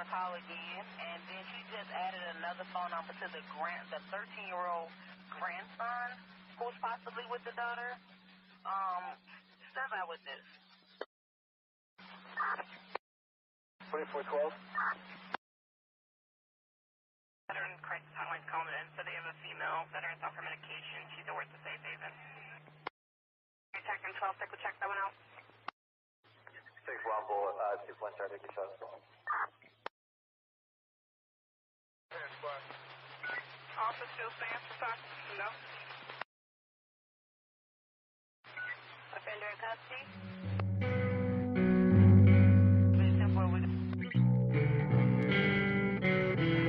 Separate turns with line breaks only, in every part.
her a call again, and then she just added another phone number to the 13-year-old grandson who's possibly with the daughter. Step out with this.
2412.
Veteran crisis hotline's calling in, so they have a female veteran off her medication. She's at work to Safe Haven. Detective 12, stick with check that one out.
6-1 bullet, 2-1 start, take your shot.
Officer still stands for time? No. Offender in custody?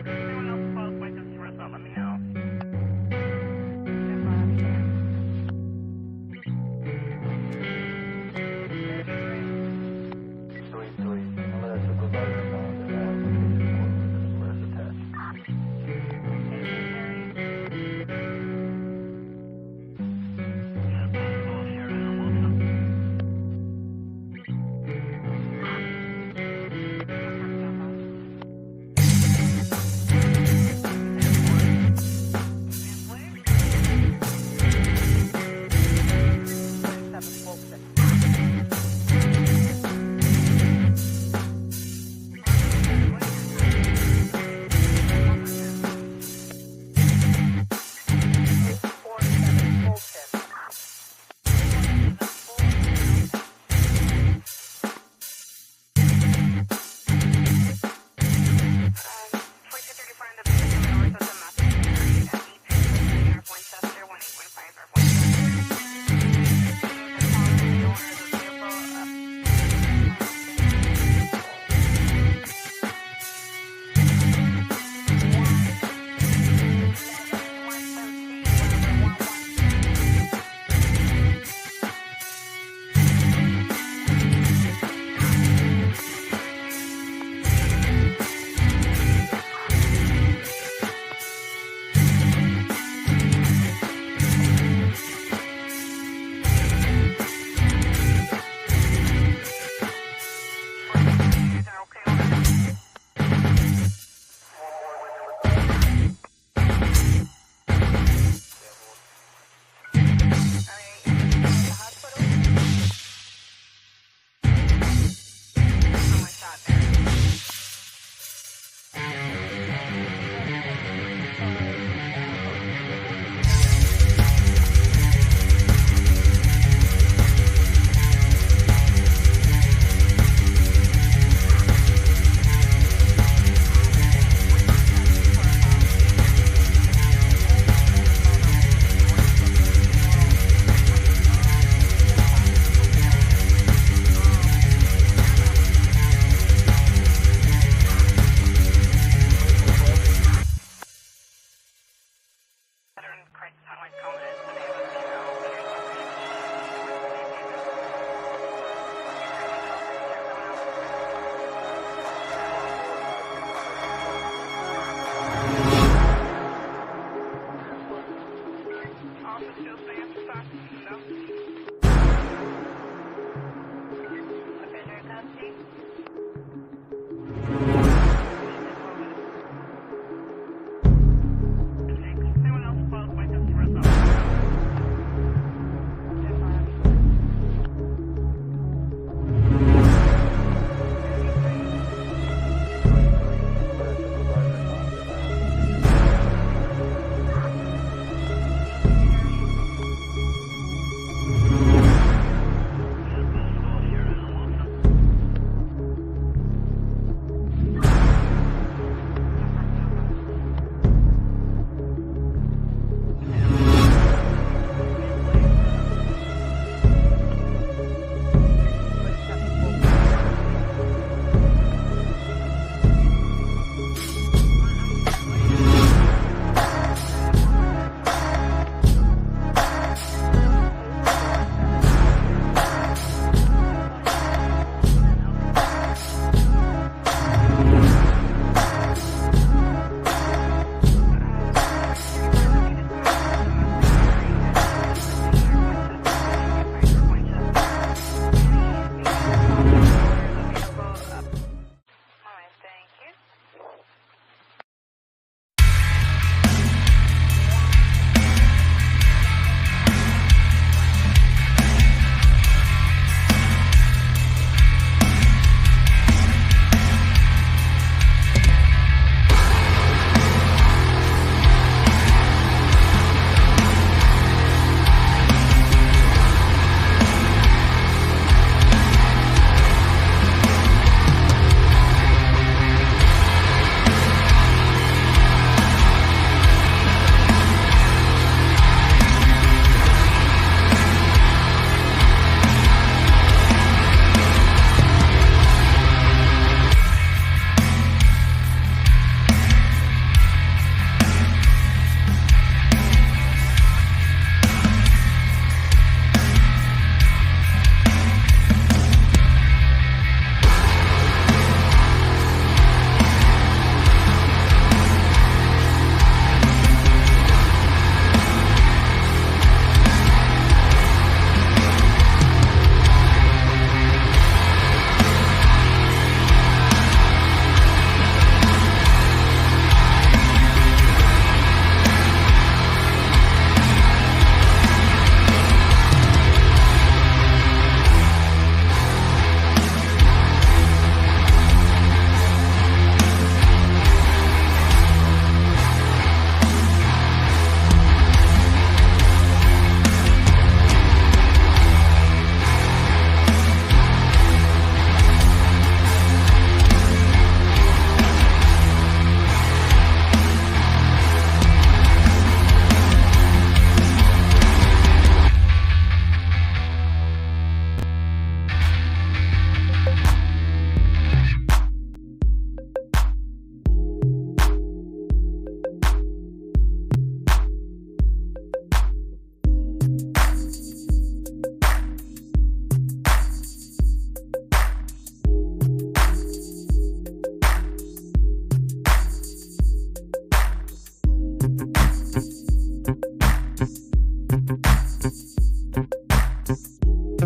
Anyone else close by this result, let me know.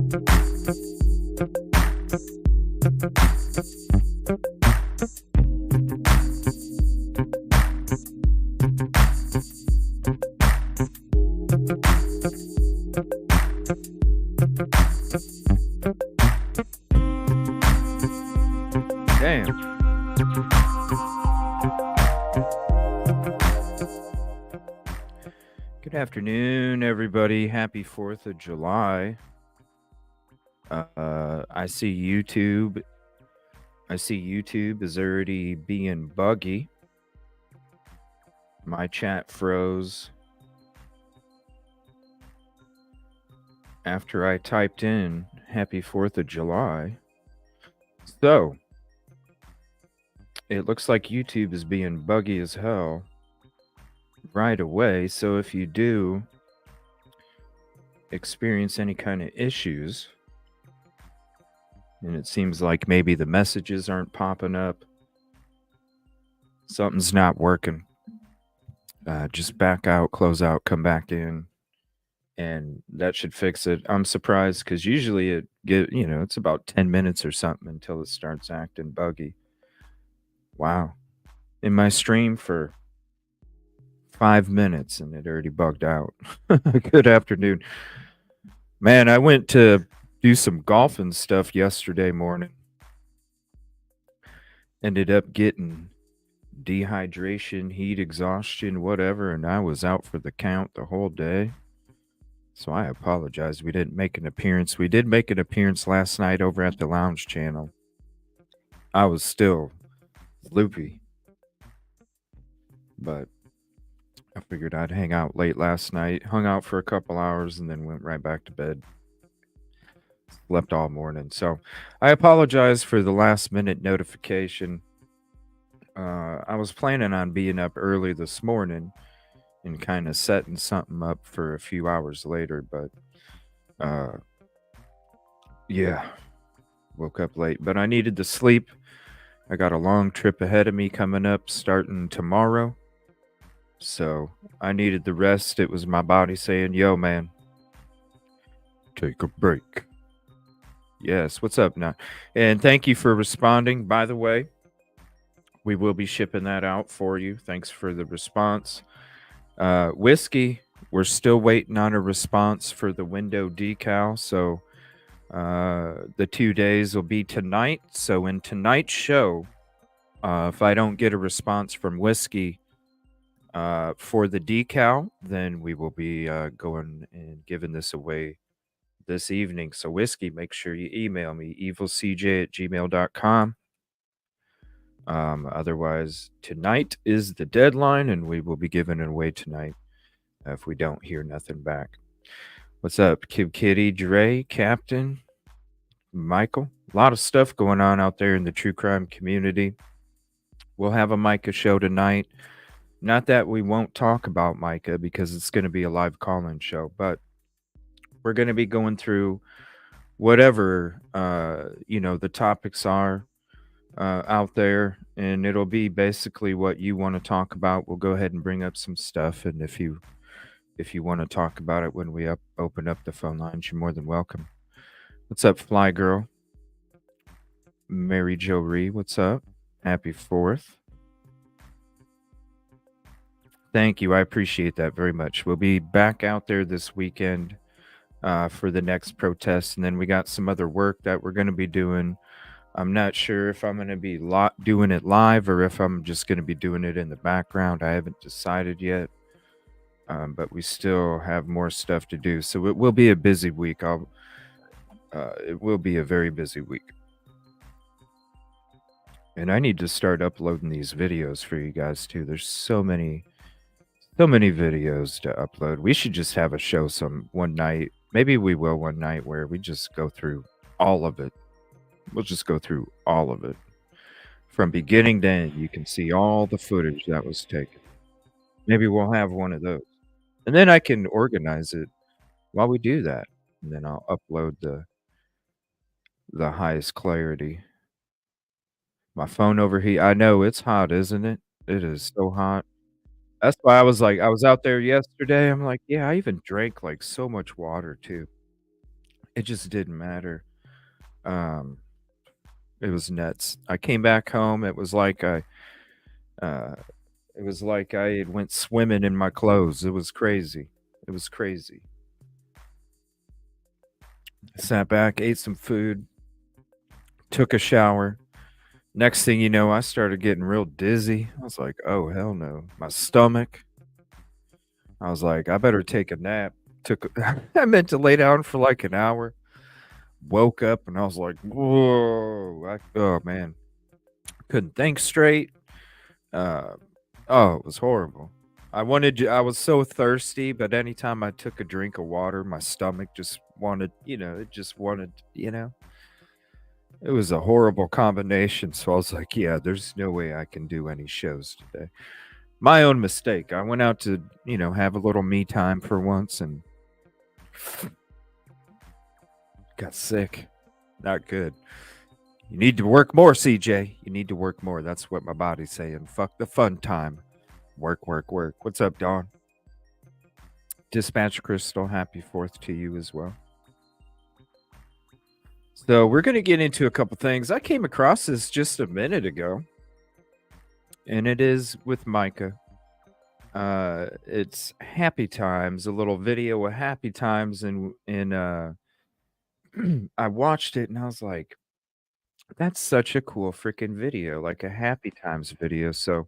Damn. Good afternoon, everybody. Happy 4th of July. I see YouTube. Is already being buggy. My chat froze after I typed in Happy 4th of July. So, it looks like YouTube is being buggy as hell right away. So if you do experience any kind of issues, and it seems like maybe the messages aren't popping up, something's not working, just back out, close out, come back in, and that should fix it. I'm surprised because usually it's about 10 minutes or something until it starts acting buggy. Wow. In my stream for 5 minutes and it already bugged out. Good afternoon. Man, I went to do some golfing stuff yesterday morning. Ended up getting dehydration, heat exhaustion, whatever, and I was out for the count the whole day. So I apologize. We didn't make an appearance. We did make an appearance last night over at the Lounge Channel. I was still loopy, but I figured I'd hang out late last night, hung out for a couple hours, and then went right back to bed. Slept all morning. So I apologize for the last minute notification. I was planning on being up early this morning and kind of setting something up for a few hours later, but yeah, woke up late. But I needed to sleep. I got a long trip ahead of me coming up starting tomorrow. So I needed the rest. It was my body saying, yo, man, take a break. Yes, what's up now? And thank you for responding, by the way. We will be shipping that out for you. Thanks for the response. Whiskey, we're still waiting on a response for the window decal. So the 2 days will be tonight. So in tonight's show, if I don't get a response from Whiskey for the decal, then we will be going and giving this away this evening. So Whiskey, make sure you email me, evilcj@gmail.com. Otherwise, tonight is the deadline, and we will be giving it away tonight if we don't hear nothing back. What's up, Kid Kitty, Dre, Captain, Michael? A lot of stuff going on out there in the true crime community. We'll have a Micah show tonight. Not that we won't talk about Micah because it's going to be a live call-in show, but we're going to be going through whatever the topics are out there, and it'll be basically what you want to talk about. We'll go ahead and bring up some stuff, and if you want to talk about it when we open up the phone lines, you're more than welcome. What's up, Fly Girl? Mary Jo Ree, what's up? Happy 4th. Thank you. I appreciate that very much. We'll be back out there this weekend for the next protest, and then we got some other work that we're going to be doing. I'm not sure if I'm going to be doing it live or if I'm just going to be doing it in the background. I haven't decided yet, but we still have more stuff to do. So it will be a busy week. It will be a very busy week. And I need to start uploading these videos for you guys too. There's so many videos to upload. We should just have a show one night. Maybe we will one night where we just go through all of it. We'll just go through all of it. From beginning to end, you can see all the footage that was taken. Maybe we'll have one of those. And then I can organize it while we do that. And then I'll upload the highest clarity. My phone overheat. I know it's hot, isn't it? It is so hot. That's why I was out there yesterday. I'm like, yeah, I even drank like so much water too. It just didn't matter. It was nuts. I came back home. It was like I had went swimming in my clothes. It was crazy. It was crazy. I sat back, ate some food, took a shower. Next thing you know, I started getting real dizzy. I was like, oh, hell no. My stomach. I was like, I better take a nap. I meant to lay down for like an hour. Woke up and I was like, whoa. Oh, man. Couldn't think straight. Oh, it was horrible. I was so thirsty, but anytime I took a drink of water, my stomach just wanted, it just wanted, it was a horrible combination. So I was like, yeah, there's no way I can do any shows today. My own mistake. I went out to, have a little me time for once and got sick. Not good. You need to work more, CJ. You need to work more. That's what my body's saying. Fuck the fun time. Work, work, work. What's up, Dawn? Dispatch Crystal, happy 4th to you as well. So we're going to get into a couple things. I came across this just a minute ago, and it is with Micah. It's Happy Times, a little video of Happy Times, and I watched it, and I was like, that's such a cool freaking video, like a Happy Times video. So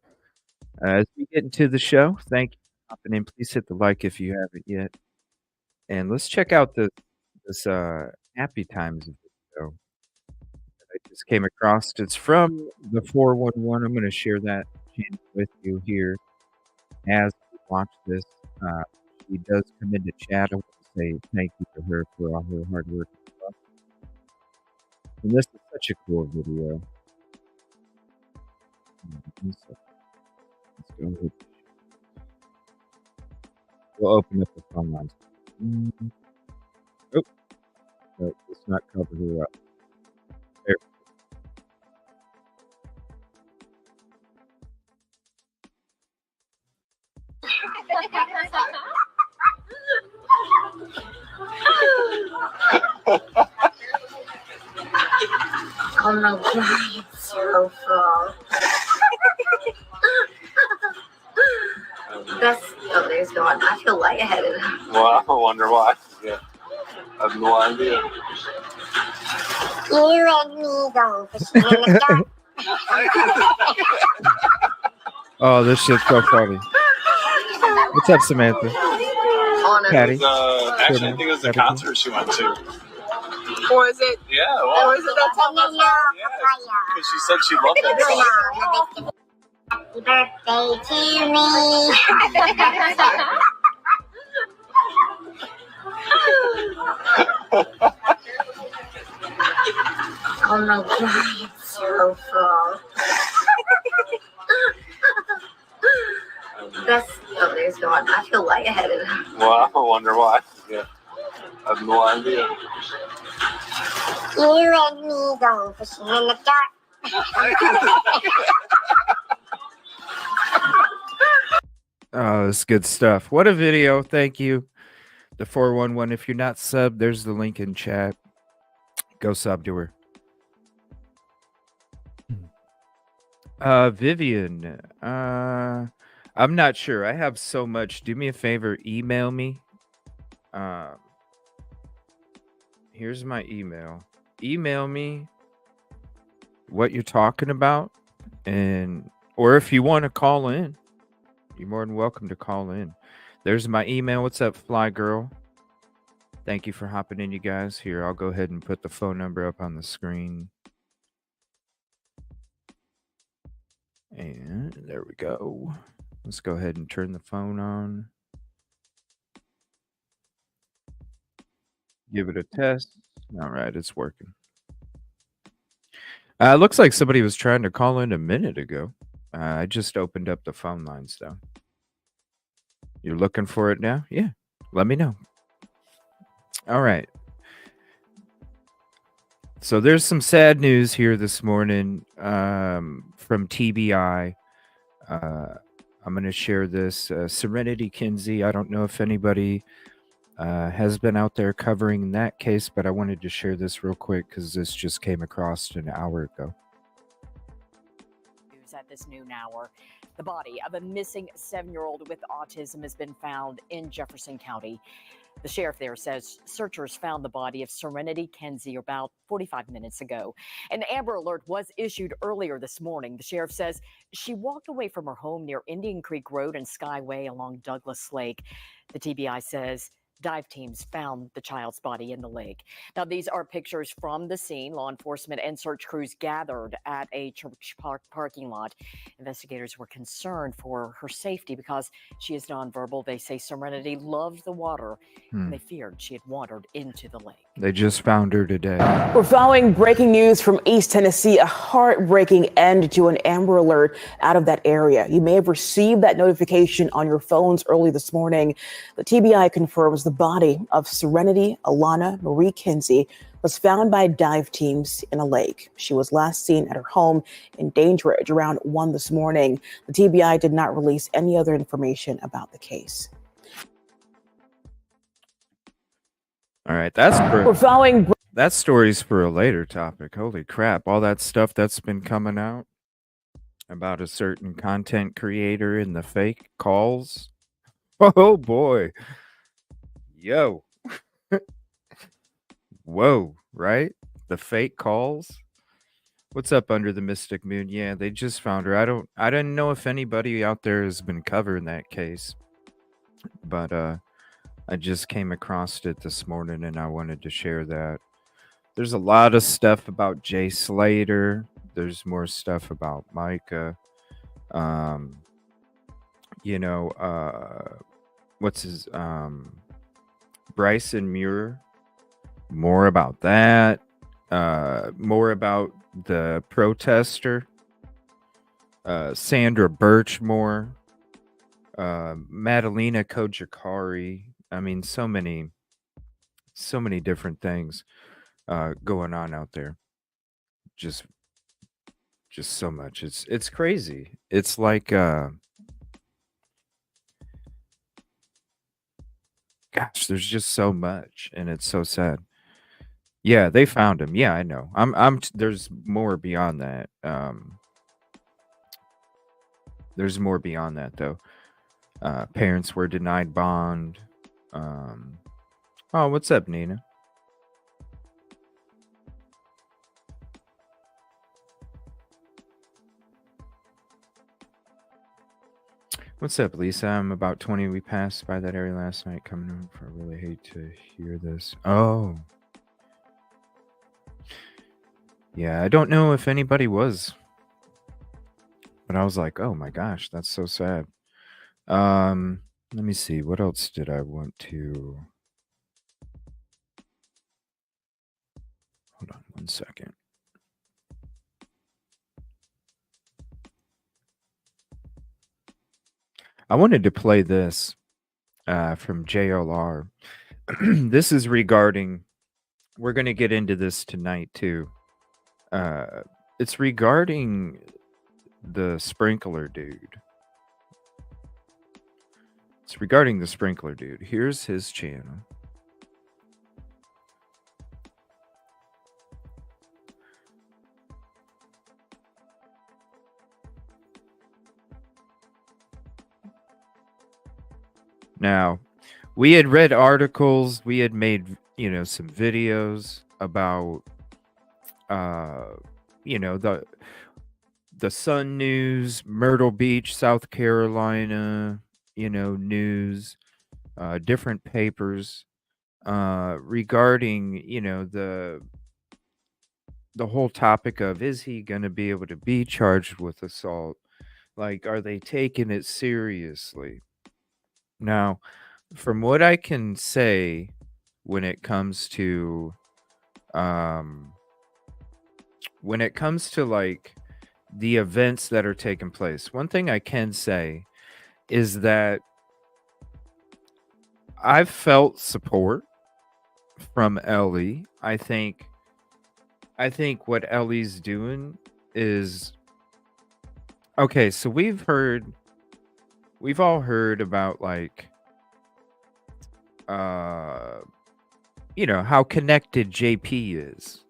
as we get into the show, thank you for hopping in. Please hit the like if you haven't yet. And let's check out this Happy Times video that I just came across. It's from the 411. I'm going to share that channel with you here as we watch this. She does come into chat. I want to say thank you to her for all her hard work and stuff. And this is such a cool video. Let's go ahead. We'll open up the phone lines. Oh, no, let's not cover her up. There.
Oh my god, it's so full. There's no one. I feel lightheaded.
Well, I wonder why. Yeah. I have no idea.
You and me go fishing in the dark.
Oh, this shit's so funny. What's up, Samantha? Patty?
Actually, I think it was the concert she went to.
Or is it?
Yeah, well,
Or is it that time?
because she said she loved that song.
Happy birthday to me. Oh my god, it's so full. There's no one. I feel lightheaded.
Well, I wonder why. Yeah. I have no idea.
You and me go fishing in the dark.
Oh, it's good stuff. What a video. Thank you. The 411. If you're not subbed, there's the link in chat. Go sub to her. Vivian. I'm not sure. I have so much. Do me a favor. Email me. Here's my email. Email me what you're talking about, or if you want to call in, you're more than welcome to call in. There's my email. What's up, Fly Girl? Thank you for hopping in, you guys. Here, I'll go ahead and put the phone number up on the screen. And there we go. Let's go ahead and turn the phone on. Give it a test. All right, it's working. Looks like somebody was trying to call in a minute ago. I just opened up the phone lines, though. You're looking for it now? Yeah, let me know. All right. So there's some sad news here this morning from TBI. I'm going to share this. Serenity Kinsey. I don't know if anybody has been out there covering that case, but I wanted to share this real quick because this just came across an hour ago.
At this noon hour, the body of a missing 7-year-old with autism has been found in Jefferson County. The sheriff there says searchers found the body of Serenity Kinsey about 45 minutes ago. An Amber Alert was issued earlier this morning. The sheriff says she walked away from her home near Indian Creek Road and Skyway along Douglas Lake. The TBI says dive teams found the child's body in the lake. Now, these are pictures from the scene. Law enforcement and search crews gathered at a church parking lot. Investigators were concerned for her safety because she is nonverbal. They say Serenity loved the water, and they feared she had wandered into the lake.
They just found her today.
We're following breaking news from East Tennessee, a heartbreaking end to an Amber Alert out of that area. You may have received that notification on your phones early this morning. The TBI confirms the body of Serenity Alana Marie Kinsey was found by dive teams in a lake. She was last seen at her home in Dangeridge around 1 this morning. The TBI did not release any other information about the case.
All right, that's
We're following.
That story's for a later topic. Holy crap, all that stuff that's been coming out about a certain content creator and the fake calls. Oh boy. Yo. Whoa, right? The fake calls. What's up under the Mystic Moon? Yeah, they just found her. I didn't know if anybody out there has been covering that case. But I just came across it this morning and I wanted to share that. There's a lot of stuff about Jay Slater. There's more stuff about Micah. What's his Bryson Muir. More about that. More about the protester. Sandra Birchmore. Madalena Kojakari. I mean, so many different things going on out there. Just so much. It's crazy. It's like gosh, there's just so much, and it's so sad. Yeah, they found him. Yeah, I know. There's more beyond that. There's more beyond that though. Parents were denied bond. Oh, what's up, Nina? What's up, Lisa? I'm about 20. We passed by that area last night coming over. I really hate to hear this. Oh. Yeah, I don't know if anybody was. But I was like, oh my gosh, that's so sad. Let me see. What else did I want to... Hold on 1 second. I wanted to play this from JLR. This is regarding... We're going to get into this tonight, too. It's regarding the sprinkler dude. It's regarding the sprinkler dude. Here's his channel. Now, we had read articles, we had made, some videos about, the Sun News, Myrtle Beach, South Carolina, news, different papers, regarding, the whole topic of, is he going to be able to be charged with assault? Like, are they taking it seriously? Now, from what I can say, when it comes to like the events that are taking place, one thing I can say is that I've felt support from Ellie. I think what Ellie's doing is okay. So we've all heard about like how connected JP is.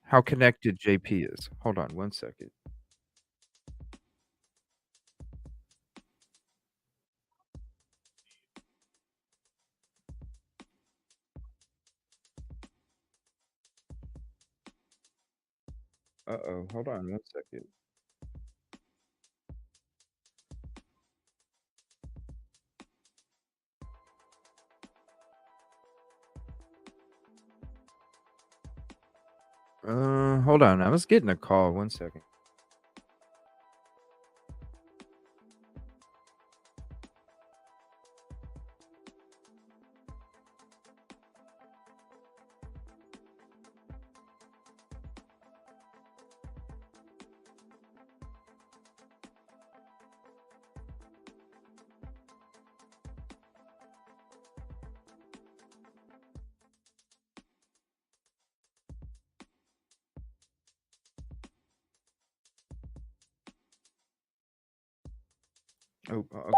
How connected JP is. Hold on 1 second. Uh-oh, hold on 1 second. Hold on. I was getting a call. 1 second. Oh, okay.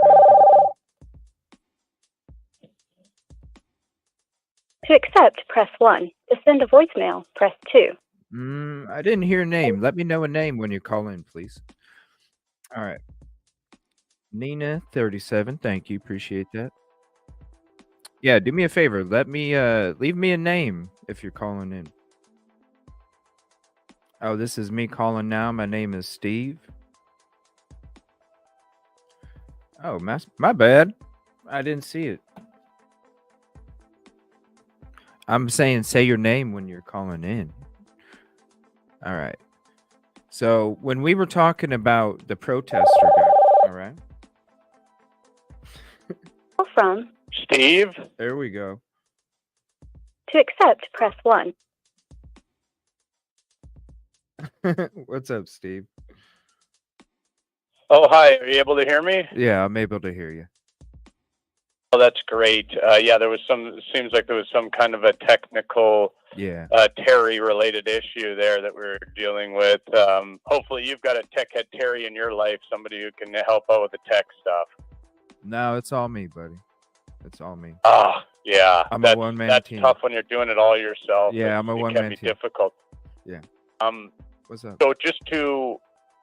To accept, press 1. To send a voicemail, press 2.
I didn't hear a name. Let me know a name when you call in, please. All right. Nina 37. Thank you. Appreciate that. Yeah, do me a favor. Let me leave me a name if you're calling in. Oh, this is me calling now. My name is Steve. Oh, my bad. I didn't see it. I'm saying say your name when you're calling in. All right. So when we were talking about the protester guy, all right.
From
Steve?
There we go.
To accept, press 1.
What's up, Steve?
Oh, hi. Are you able to hear me?
Yeah, I'm able to hear you.
Oh, that's great. Yeah, seems like there was some kind of a technical, Terry-related issue there that we're dealing with. Hopefully you've got a tech head Terry in your life, somebody who can help out with the tech stuff.
No, it's all me, buddy. It's all me.
Oh, yeah.
I'm a one-man team.
That's tough when you're doing it all yourself.
Yeah, I'm a one-man team.
It can be difficult.
Yeah. What's up?
So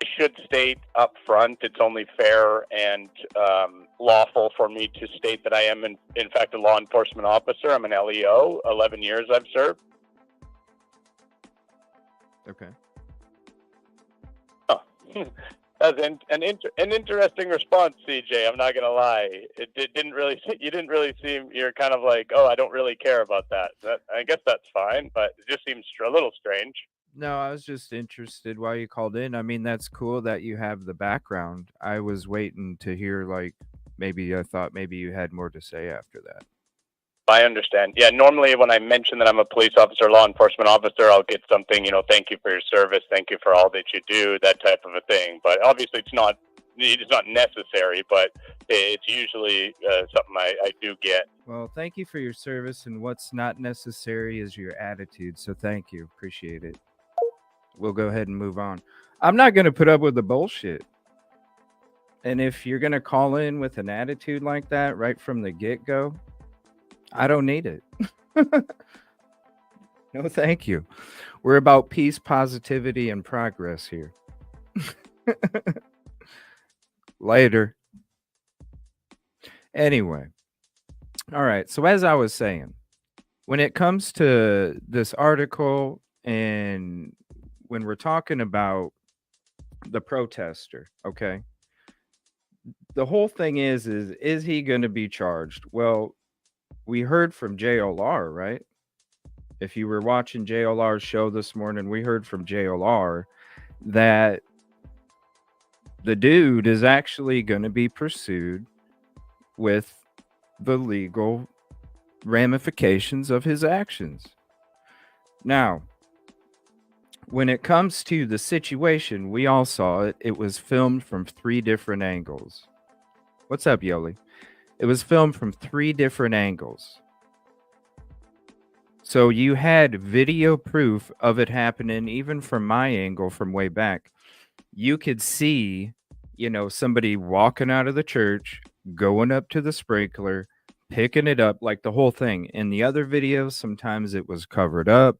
I should state up front, it's only fair and lawful for me to state that I am, in fact, a law enforcement officer. I'm an LEO. 11 years I've served.
Okay.
Oh. That's an interesting response, CJ. I'm not gonna lie. You didn't really seem. You're kind of like, oh, I don't really care about that. I guess that's fine, but it just seems a little strange.
No, I was just interested why you called in. I mean, that's cool that you have the background. I was waiting to hear, I thought maybe you had more to say after that.
I understand. Yeah, normally when I mention that I'm a police officer, law enforcement officer, I'll get something, thank you for your service, thank you for all that you do, that type of a thing. But obviously it's not necessary, but it's usually something I do get.
Well, thank you for your service, and what's not necessary is your attitude. So thank you. Appreciate it. We'll go ahead and move on. I'm not going to put up with the bullshit. And if you're going to call in with an attitude like that right from the get-go, I don't need it. No, thank you. We're about peace, positivity, and progress here. Later. Anyway. All right. So as I was saying, when it comes to this article and when we're talking about the protester, okay, the whole thing is he going to be charged? Well, we heard from JLR, right? If you were watching JLR's show this morning, we heard from JLR that the dude is actually going to be pursued with the legal ramifications of his actions. Now, when it comes to the situation, we all saw it. It was filmed from 3 different angles. What's up, Yoli? It was filmed from 3 different angles. So you had video proof of it happening, even from my angle from way back. You could see, somebody walking out of the church, going up to the sprinkler, picking it up, like the whole thing. In the other videos, sometimes it was covered up.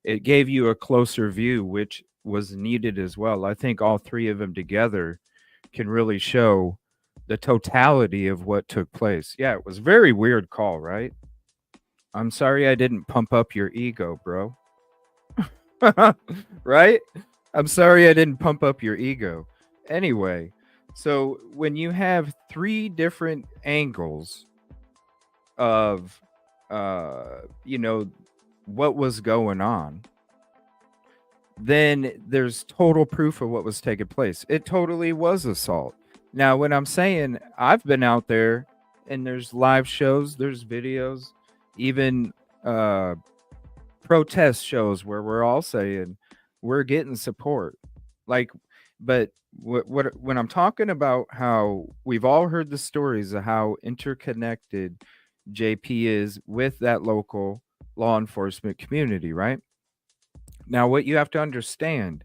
It gave you a closer view, which was needed as well. I think all three of them together can really show the totality of what took place. Yeah, it was a very weird call, right? I'm sorry I didn't pump up your ego, bro. Right? I'm sorry I didn't pump up your ego. Anyway, so when you have three different angles of what was going on, then there's total proof of what was taking place. It totally was assault. Now, when I'm saying I've been out there and there's live shows, there's videos, even protest shows where we're all saying we're getting support. Like, but when I'm talking about how we've all heard the stories of how interconnected JP is with that local law enforcement community, right? Now, what you have to understand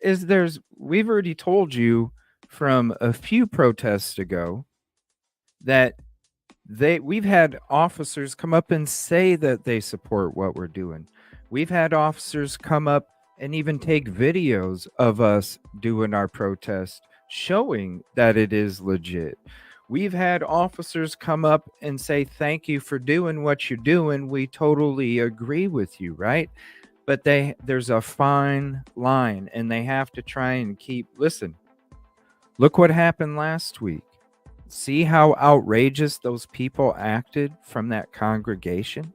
is we've already told you from a few protests ago that we've had officers come up and say that they support what we're doing. We've had officers come up and even take videos of us doing our protest, showing that it is legit. We've had officers come up and say, thank you for doing what you're doing. We totally agree with you, right? But there's a fine line, and they have to try and listen. Look what happened last week. See how outrageous those people acted from that congregation?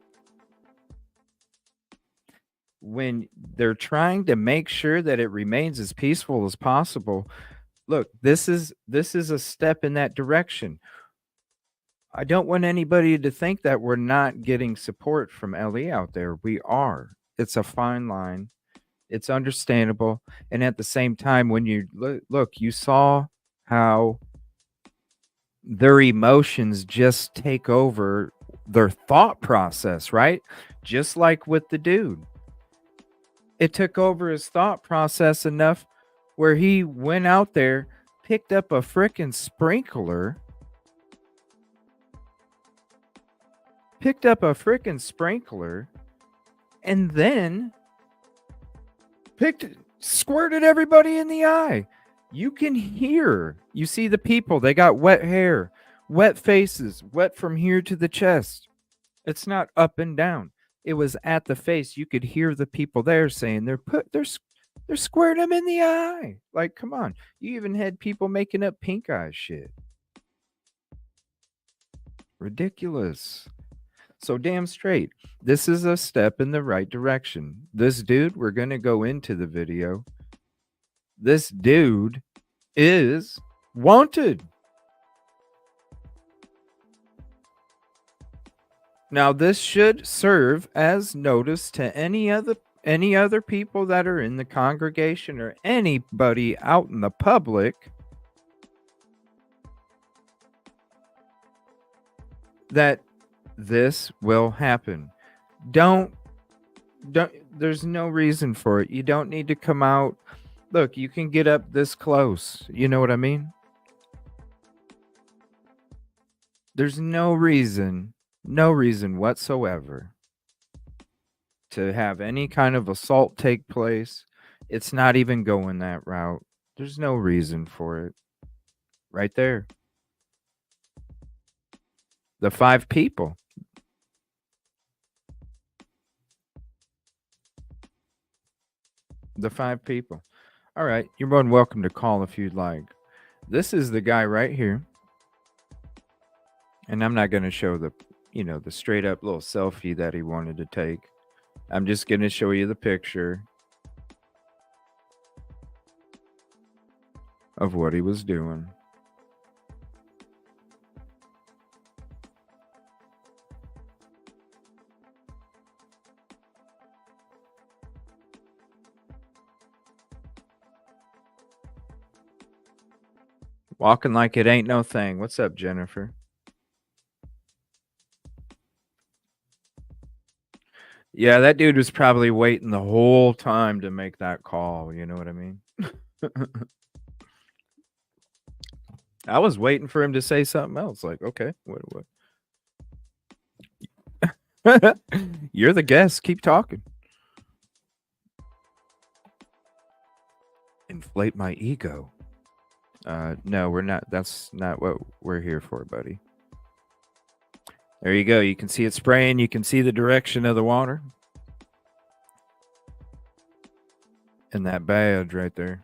When they're trying to make sure that it remains as peaceful as possible, look, this is a step in that direction. I don't want anybody to think that we're not getting support from LE out there. We are. It's a fine line. It's understandable. And at the same time, when you look, you saw how their emotions just take over their thought process, right? Just like with the dude. It took over his thought process enough where he went out there, picked up a frickin' sprinkler, and then squirted everybody in the eye. You can hear, you see the people, they got wet hair, wet faces, wet from here to the chest. It's not up and down. It was at the face. You could hear the people there saying they're squirting them in the eye. Like, come on. You even had people making up pink eye shit. Ridiculous. So damn straight. This is a step in the right direction. This dude, we're going to go into the video. This dude is wanted. Now, this should serve as notice to any other people that are in the congregation or anybody out in the public that this will happen. There's no reason for it. You don't need to come out. Look, you can get up this close. You know what I mean? There's no reason whatsoever to have any kind of assault take place. It's not even going that route. There's no reason for it. Right there. The 5 people. The 5 people. All right. You're more than welcome to call if you'd like. This is the guy right here. And I'm not going to show the straight up little selfie that he wanted to take. I'm just going to show you the picture of what he was doing. Walking like it ain't no thing. What's up, Jennifer? Yeah, that dude was probably waiting the whole time to make that call. You know what I mean? I was waiting for him to say something else. Like, okay, what? You're the guest. Keep talking. Inflate my ego. No, we're not. That's not what we're here for, buddy. There you go. You can see it spraying. You can see the direction of the water. And that badge right there.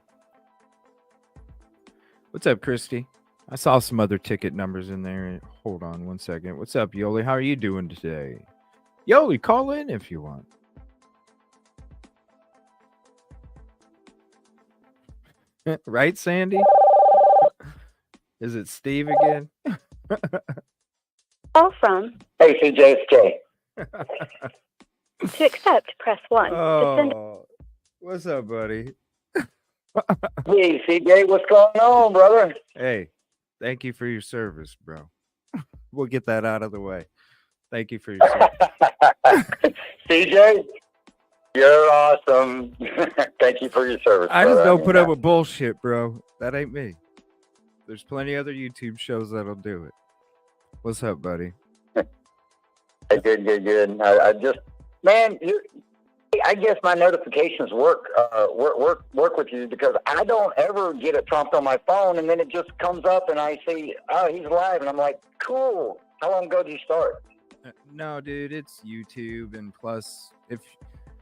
What's up, Christy? I saw some other ticket numbers in there. Hold on one second. What's up, Yoli? How are you doing today? Yoli, call in if you want. Right, Sandy? Is it Steve again?
Call from.
Hey, CJ, it's Jay.
To accept, press 1. To send.
Oh, what's up, buddy?
Hey, CJ, what's going on, brother?
Hey, thank you for your service, bro. We'll get that out of the way. Thank you for your service.
CJ, you're awesome. Thank you for your service.
I just
brother.
don't put up with bullshit, bro. That ain't me. There's plenty other YouTube shows that'll do it. What's up, buddy?
Hey, good. I just, man, I guess my notifications work with you because I don't ever get it prompted on my phone, and then it just comes up, and I see, oh, he's live, and I'm like, cool. How long ago did you start?
No, dude, it's YouTube, and plus, if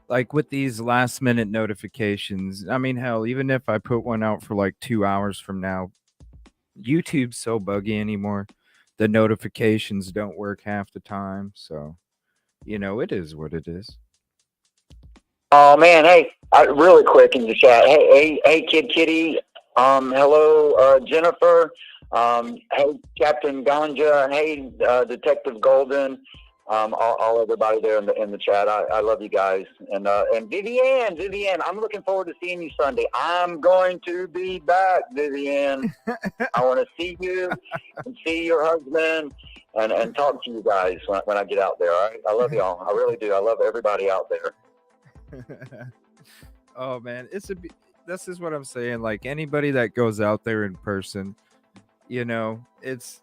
like with these last minute notifications, I mean, hell, even if I put one out for like 2 hours from now, YouTube's so buggy anymore. The notifications don't work half the time, so it is what it is.
Oh man, hey, really quick in the chat. Hey, Kid Kitty. Hello, Jennifer. Hey, Captain Ganja. Hey, Detective Golden. All everybody there in the chat. I love you guys. And Vivian, I'm looking forward to seeing you Sunday. I'm going to be back, Vivian. I want to see you and see your husband and talk to you guys when I get out there. All right? I love y'all. I really do. I love everybody out there.
Oh man, this is what I'm saying. Like anybody that goes out there in person, it's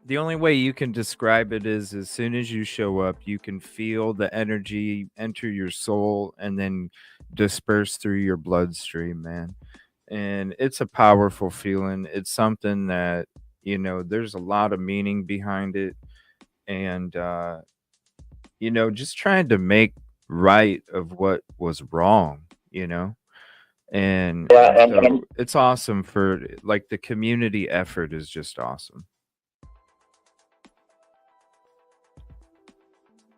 the only way you can describe it is as soon as you show up, you can feel the energy enter your soul and then disperse through your bloodstream, man. And it's a powerful feeling. It's something that, there's a lot of meaning behind it. And, just trying to make right of what was wrong, and so it's awesome for like the community effort is just awesome.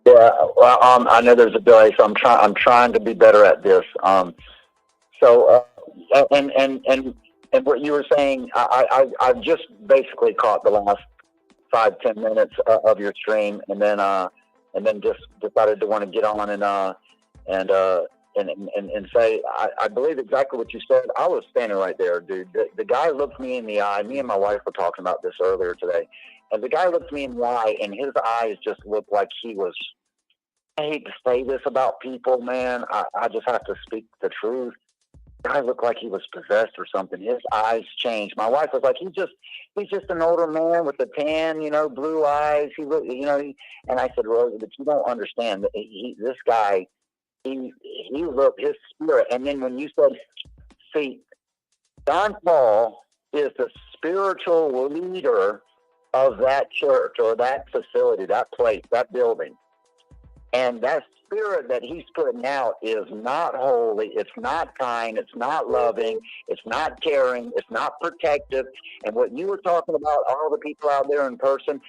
Yeah, well, I know there's a delay, so I'm trying to be better at this. And what you were saying, I've just basically caught the last 5-10 minutes of your stream, and then just decided to want to get on and say I believe exactly what you said. I was standing right there, dude. The guy looked me in the eye. Me and my wife were talking about this earlier today. And the guy looked me in the eye, and his eyes just looked like he was, I hate to say this about people, man. I just have to speak the truth. The guy looked like he was possessed or something. His eyes changed. My wife was like, he's just an older man with a tan, blue eyes. He looked, and I said, Rosa, but you don't understand. This guy, he looked, his spirit. And then when you said, see, Don Paul is the spiritual leader of that church or that facility, that place, that building. And that spirit that he's putting out is not holy, it's not kind, it's not loving, it's not caring, it's not protective. And what you were talking about, all the people out there in person,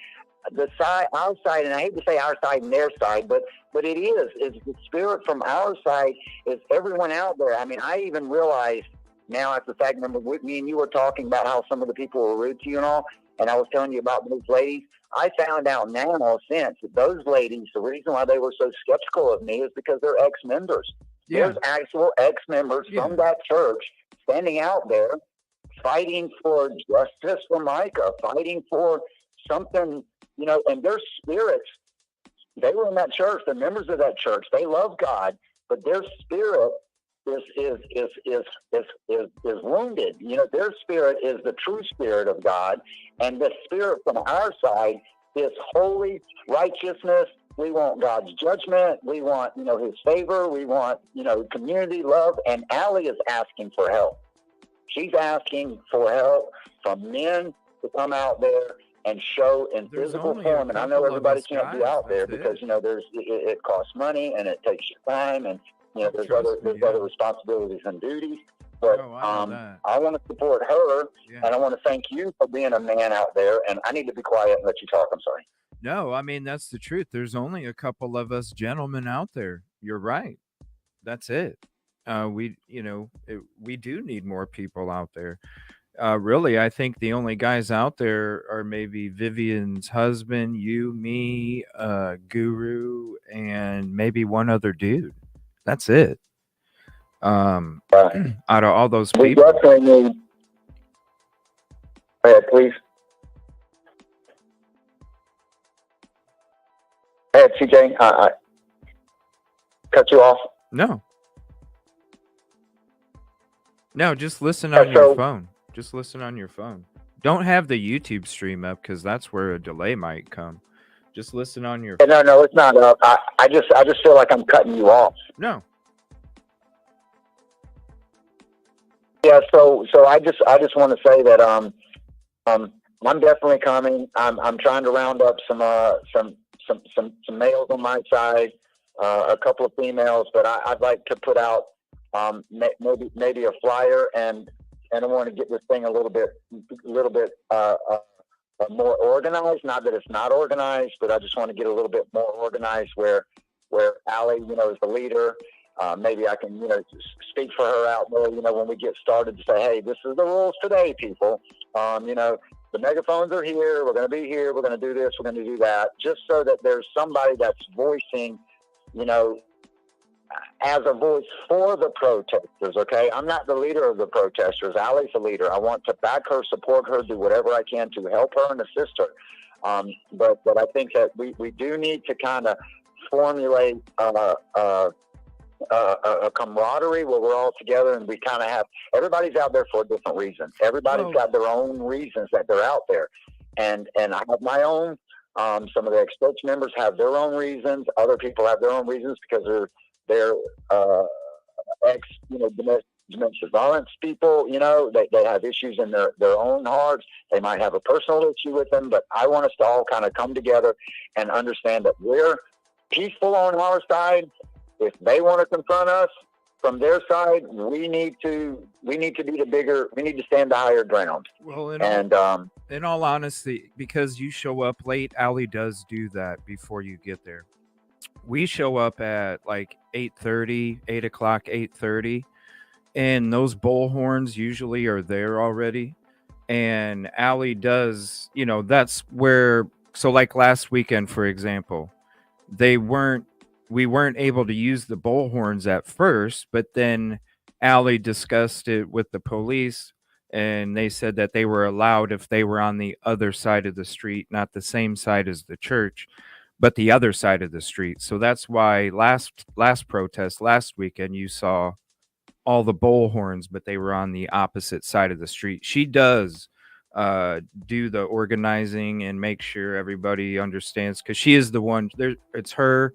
our side, and I hate to say our side and their side, but it is. It's the spirit from our side is everyone out there. I mean, I even realized now after the fact, remember with me and you were talking about how some of the people were rude to you and all, and I was telling you about those ladies. I found out now since that those ladies, the reason why they were so skeptical of me is because they're ex-members. Yeah. There's actual ex-members from that church standing out there fighting for justice for Micah, fighting for something, and their spirits, they were in that church, they're members of that church, they love God, but their spirit is wounded. Their spirit is the true spirit of God, and the spirit from our side His holy righteousness. We want God's judgment. We want, his favor. We want, community love. And Allie is asking for help. She's asking for help from men to come out there and show in physical form. And I know everybody can't be out there because, it costs money and it takes your time, and there's other responsibilities and duties. But I want to support her, and I want to thank you for being a man out there. And I need to be quiet and let you talk. I'm sorry.
No, I mean, that's the truth. There's only a couple of us gentlemen out there. You're right. That's it. We do need more people out there. Really, I think the only guys out there are maybe Vivian's husband, you, me, Guru, and maybe one other dude. That's it. Out of all those people.
We definitely need. Go ahead, please. Go ahead, CJ. I cut you off.
No, just listen on your phone. Just listen on your phone. Don't have the YouTube stream up because that's where a delay might come. Just listen on your phone.
No, it's not up. I just feel like I'm cutting you off.
No.
Yeah, so I just want to say that I'm definitely coming. I'm trying to round up some males on my side, a couple of females, but I'd like to put out maybe a flyer, and I want to get this thing a little bit more organized. Not that it's not organized, but I just want to get a little bit more organized where Allie, is the leader. Maybe I can, speak for her out there, when we get started, to say, hey, this is the rules today, people. The megaphones are here. We're going to be here. We're going to do this. We're going to do that. Just so that there's somebody that's voicing, as a voice for the protesters, okay? I'm not the leader of the protesters. Allie's the leader. I want to back her, support her, do whatever I can to help her and assist her. But I think that we do need to kind of formulate a camaraderie where we're all together, and we kind of have, everybody's out there for a different reason. Everybody's got their own reasons that they're out there. And I have my own. Some of the ex-coach members have their own reasons. Other people have their own reasons because they're domestic violence people. They have issues in their own hearts. They might have a personal issue with them, but I want us to all kind of come together and understand that we're peaceful on our side. If they want to confront us from their side, we need to stand the higher ground.
Well, in all honesty, because you show up late, Allie does do that before you get there. We show up at like 8:30, 8 o'clock, 8:30, and those bullhorns usually are there already. And Allie does, that's where, so like last weekend, for example, we weren't able to use the bullhorns at first, but then Allie discussed it with the police, and they said that they were allowed if they were on the other side of the street, not the same side as the church, but the other side of the street. So that's why last protest last weekend, you saw all the bullhorns, but they were on the opposite side of the street. She does do the organizing and make sure everybody understands, because she is the one there. It's her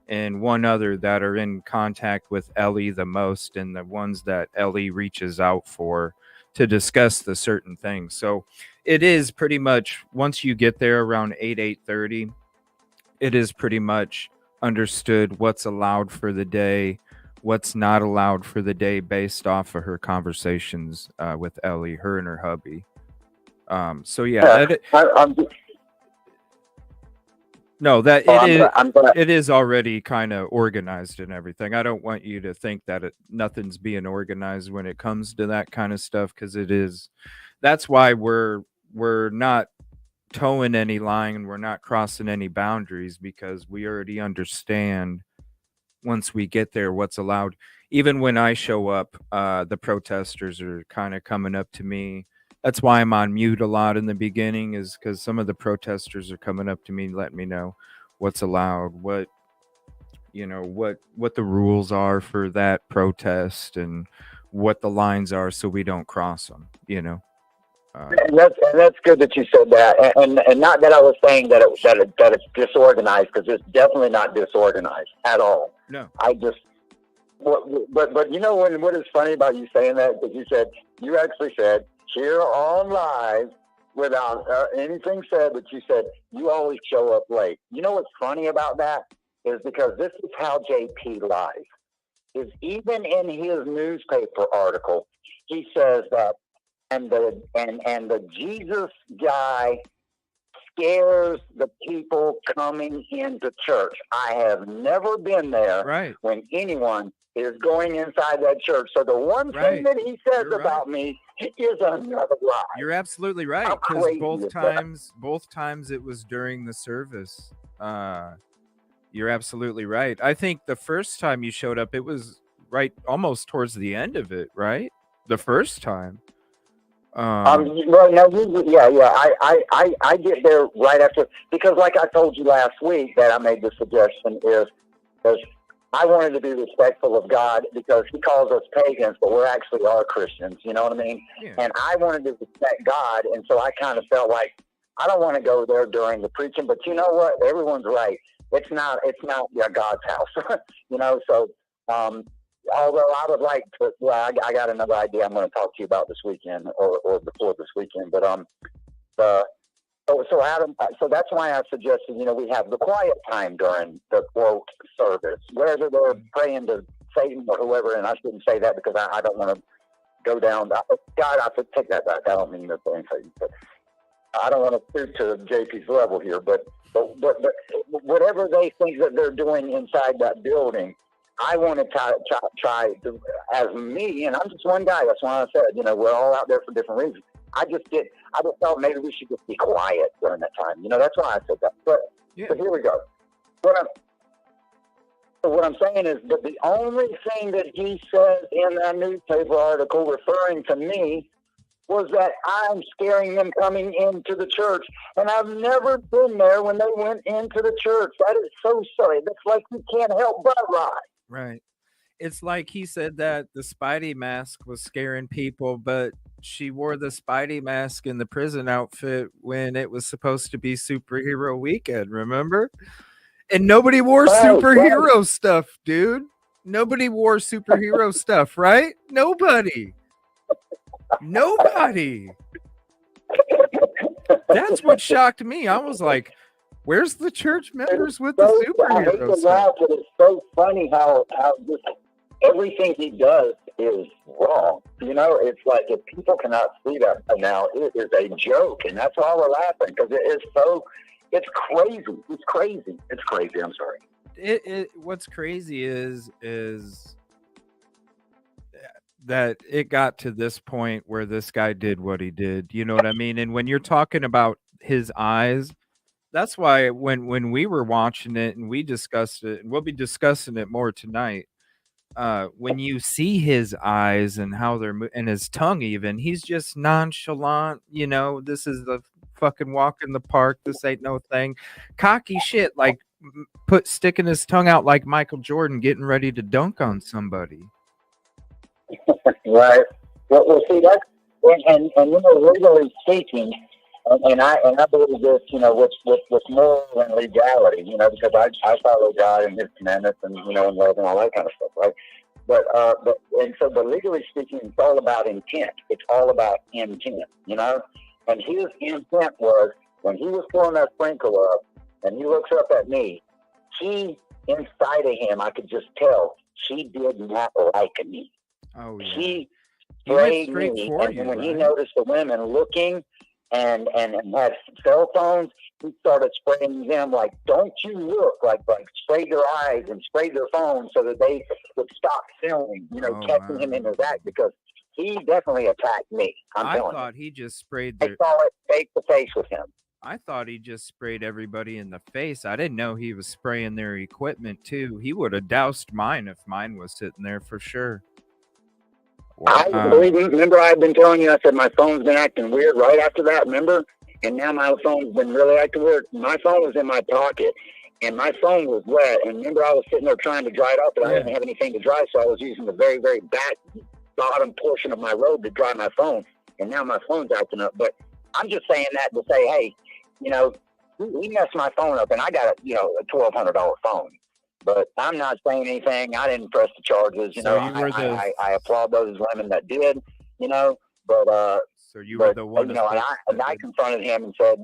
and one other that are in contact with Ellie the most, and the ones that Ellie reaches out for to discuss the certain things. So it is pretty much, once you get there around 8:30, it is pretty much understood what's allowed for the day, what's not allowed for the day, based off of her conversations with Ellie, her and her hubby. So yeah, it is already kind of organized and everything. I don't want you to think that nothing's being organized when it comes to that kind of stuff, because it is. That's why we're not towing any line and we're not crossing any boundaries, because we already understand once we get there what's allowed. Even when I show up, the protesters are kind of coming up to me. That's why I'm on mute a lot in the beginning, is because some of the protesters are coming up to me and letting me know what's allowed, what the rules are for that protest, and what the lines are, so we don't cross them.
And that's good that you said that, and not that I was saying that it's disorganized, because it's definitely not disorganized at all.
No,
I just, but you know what is funny about you saying that? Because you actually said here on live without anything said, but you said you always show up late. You know what's funny about that is because this is how JP lies. Is even in his newspaper article, he says that. And the Jesus guy scares the people coming into church. I have never been there when anyone is going inside that church. So the one thing that he says about me is another lie.
You're absolutely right, because both times it was during the service. You're absolutely right. I think the first time you showed up, it was right almost towards the end of it, right? The first time.
Well, no, I get there right after, because like I told you last week that I made the suggestion is I wanted to be respectful of God, because he calls us pagans, but we're actually all Christians, you know what I mean? Yeah. And I wanted to respect God, and so I kind of felt like I don't want to go there during the preaching, but you know what? Everyone's right. It's not God's house, you know, so, although I would like to, well, I got another idea I'm going to talk to you about this weekend or before this weekend. But so Adam, so that's why I suggested, you know, we have the quiet time during the quote service, whether they're praying to Satan or whoever. And I shouldn't say that because I don't want to go down. God, I have to take that back. I don't mean to say Satan, but I don't want to stoop to JP's level here. But whatever they think that they're doing inside that building, I want to try to, as me, and I'm just one guy. That's why I said, you know, we're all out there for different reasons. I just thought maybe we should just be quiet during that time. You know, that's why I said that. But here we go. What I'm saying is that the only thing that he says in that newspaper article referring to me was that I'm scaring them coming into the church. And I've never been there when they went into the church. That is so silly. That's like you can't help but lie.
Right. It's like he said that the Spidey mask was scaring people, but she wore the Spidey mask in the prison outfit when it was supposed to be superhero weekend, remember? And nobody wore superhero stuff, dude. Nobody wore superhero stuff, right? Nobody. That's what shocked me. I was like, where's the church members with the superhero stuff?
It's so funny how just everything he does is wrong. You know, it's like if people cannot see that now, it is a joke, and that's why we're laughing, because it's crazy. It's crazy. I'm sorry.
What's crazy is that it got to this point where this guy did what he did. You know what I mean? And when you're talking about his eyes, that's why when we were watching it and we discussed it, and we'll be discussing it more tonight, when you see his eyes and how they're and his tongue, even, he's just nonchalant. You know, this is the fucking walk in the park. This ain't no thing. Cocky shit, like sticking his tongue out like Michael Jordan getting ready to dunk on somebody.
Right. Well, see, that's and you know, legally speaking, and I believe this, you know, with moral and legality, you know, because I follow God and His commandments, and you know, and love and all that kind of stuff, right? But legally speaking, it's all about intent. It's all about intent, you know. And his intent was when he was throwing that sprinkler up, and he looks up at me, he inside of him, I could just tell he did not like me.
Oh, yeah.
He sprayed me, and when he noticed the women looking and had cell phones, he started spraying them like, "Don't you look!" Like spray their eyes and spray their phones so that they would stop filming, you know, catching him in his act, because he definitely attacked me.
I thought he just sprayed.
I saw it face to face with him.
I thought he just sprayed everybody in the face. I didn't know he was spraying their equipment too. He would have doused mine if mine was sitting there for sure.
Remember, I've been telling you, I said my phone's been acting weird right after that, remember? And now my phone's been really acting weird. My phone was in my pocket, and my phone was wet. And remember, I was sitting there trying to dry it up, but I didn't have anything to dry, so I was using the very, very back bottom portion of my robe to dry my phone. and now my phone's acting up. But I'm just saying that to say, hey, you know, he messed my phone up, and I got a $1,200 phone. But I'm not saying anything. I didn't press the charges. I applaud those women that did. But
so you were the one.
And I confronted him and said,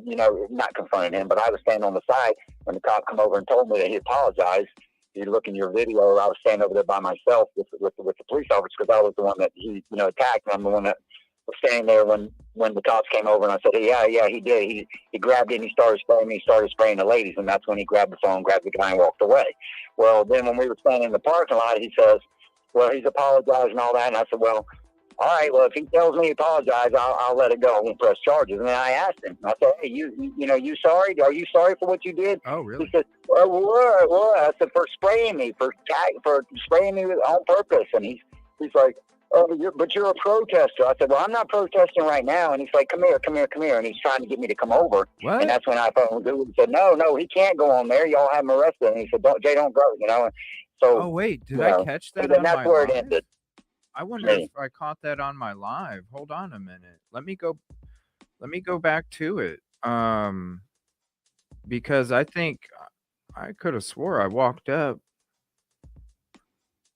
not confronted him, but I was standing on the side when the cop come over and told me that he apologized. If you look in your video, I was standing over there by myself with the police officer because I was the one that he attacked. And I'm the one that was standing there when the cops came over, and I said, yeah, he did. He grabbed it and he started spraying me. He started spraying the ladies, and that's when he grabbed the phone, grabbed the guy, and walked away. Well, then when we were standing in the parking lot, he says, well, he's apologized and all that. And I said, well, all right, well, if he tells me he apologized, I'll let it go. I won't press charges. And then I asked him, I said, hey, you sorry? Are you sorry for what you did?
Oh, really?
He said, well, what? I said, for spraying me, for spraying me on purpose. And he's like, oh, but you're a protester. I said, well, I'm not protesting right now. And he's like, come here. And he's trying to get me to come over.
What?
And that's when I said, no, he can't go on there. Y'all have him arrested. And he said, don't go, And so,
oh, wait, did I catch that?
And that's where it ended.
I wonder if I caught that on my live. Hold on a minute. Let me go back to it. Because I think I could have swore I walked up.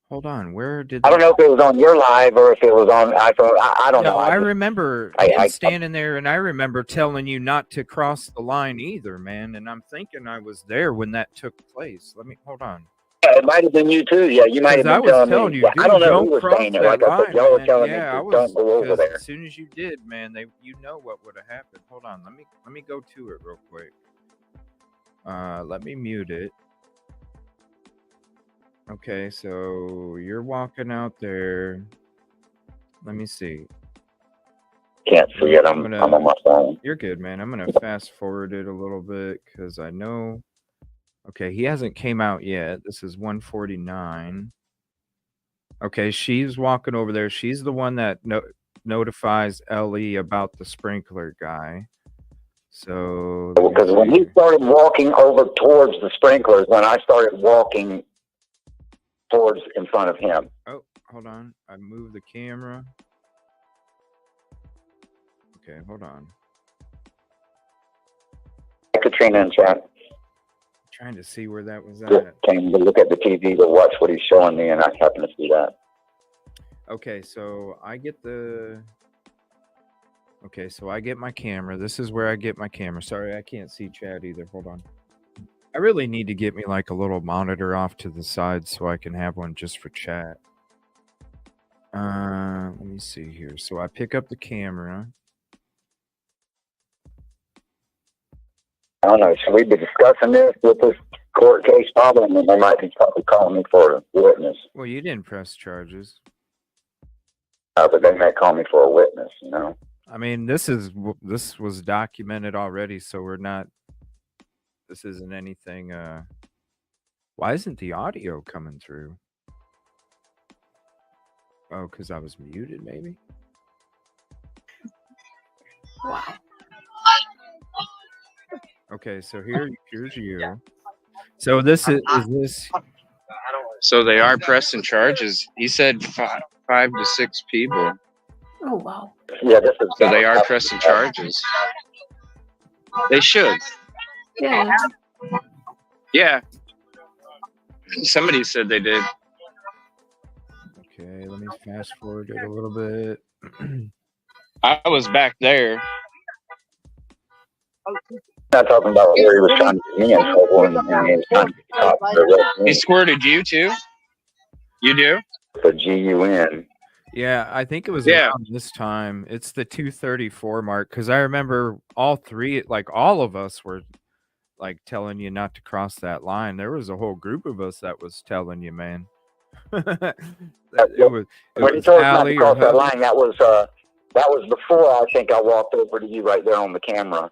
Hold on. Where did
I don't know if it was on your live or if it was on iPhone. I don't know.
I remember him standing there, and I remember telling you not to cross the line either, man. And I'm thinking I was there when that took place. Let me hold on.
Yeah, it might have been you too. Yeah, you might have been telling me.
You, dude,
I don't know who was saying it. Like I said, y'all were telling me don't go over there.
As soon as you did, man, you know what would have happened. Hold on, let me go to it real quick. Let me mute it. Okay, so you're walking out there. Let me see.
Can't see it. I'm on my phone.
You're good, man. I'm gonna fast forward it a little bit because I know. Okay, he hasn't came out yet. This is 149. Okay, she's walking over there. She's the one that notifies Ellie about the sprinkler guy. So
because when he started walking over towards the sprinklers, when I started walking towards in front of him.
Oh, hold on. I moved the camera. Okay, hold on.
Katrina in chat.
Trying to see where that was at.
Came to look at the TV to watch what he's showing me, and I happen to see that.
Okay, so I get my camera. This is where I get my camera. Sorry, I can't see chat either. Hold on. I really need to get me like a little monitor off to the side so I can have one just for chat. Let me see here. So I pick up the camera.
I don't know. Should we be discussing this with this court case problem? And they might be probably calling me for a witness.
Well, you didn't press charges.
But they may call me for a witness,
I mean, this was documented already, so we're not. This isn't anything. Why isn't the audio coming through? Oh, because I was muted, maybe.
Wow.
Okay, so here's you. So this is this.
So they are pressing charges. He said 5 to 6 people.
Oh wow.
Yeah, this is.
So they are pressing charges. They should.
Yeah.
Yeah. Somebody said they did.
Okay, let me fast forward it a little bit.
I was back there.
Not talking about where he was trying to get me in trouble and he was trying to
He squirted you too? You do?
The GUN.
Yeah, I think it was around this time. It's the 234 mark because I remember all of us were like telling you not to cross that line. There was a whole group of us that was telling you, man. it was
when he told us not to cross that line, that was before I think I walked over to you right there on the camera.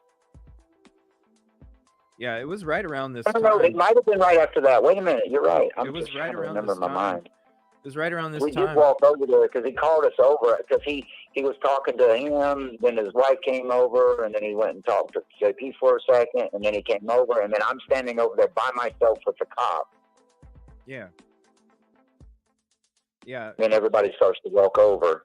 Yeah, it was right around this
time. I don't know, it might have been right after that. Wait a minute, you're right.
It was right around
this time. Mind.
It was right around this
time.
We
did walk over there because he called us over because he was talking to him. Then his wife came over, and then he went and talked to JP for a second, and then he came over, and then I'm standing over there by myself with the cop.
Yeah. Yeah.
Then everybody starts to walk over.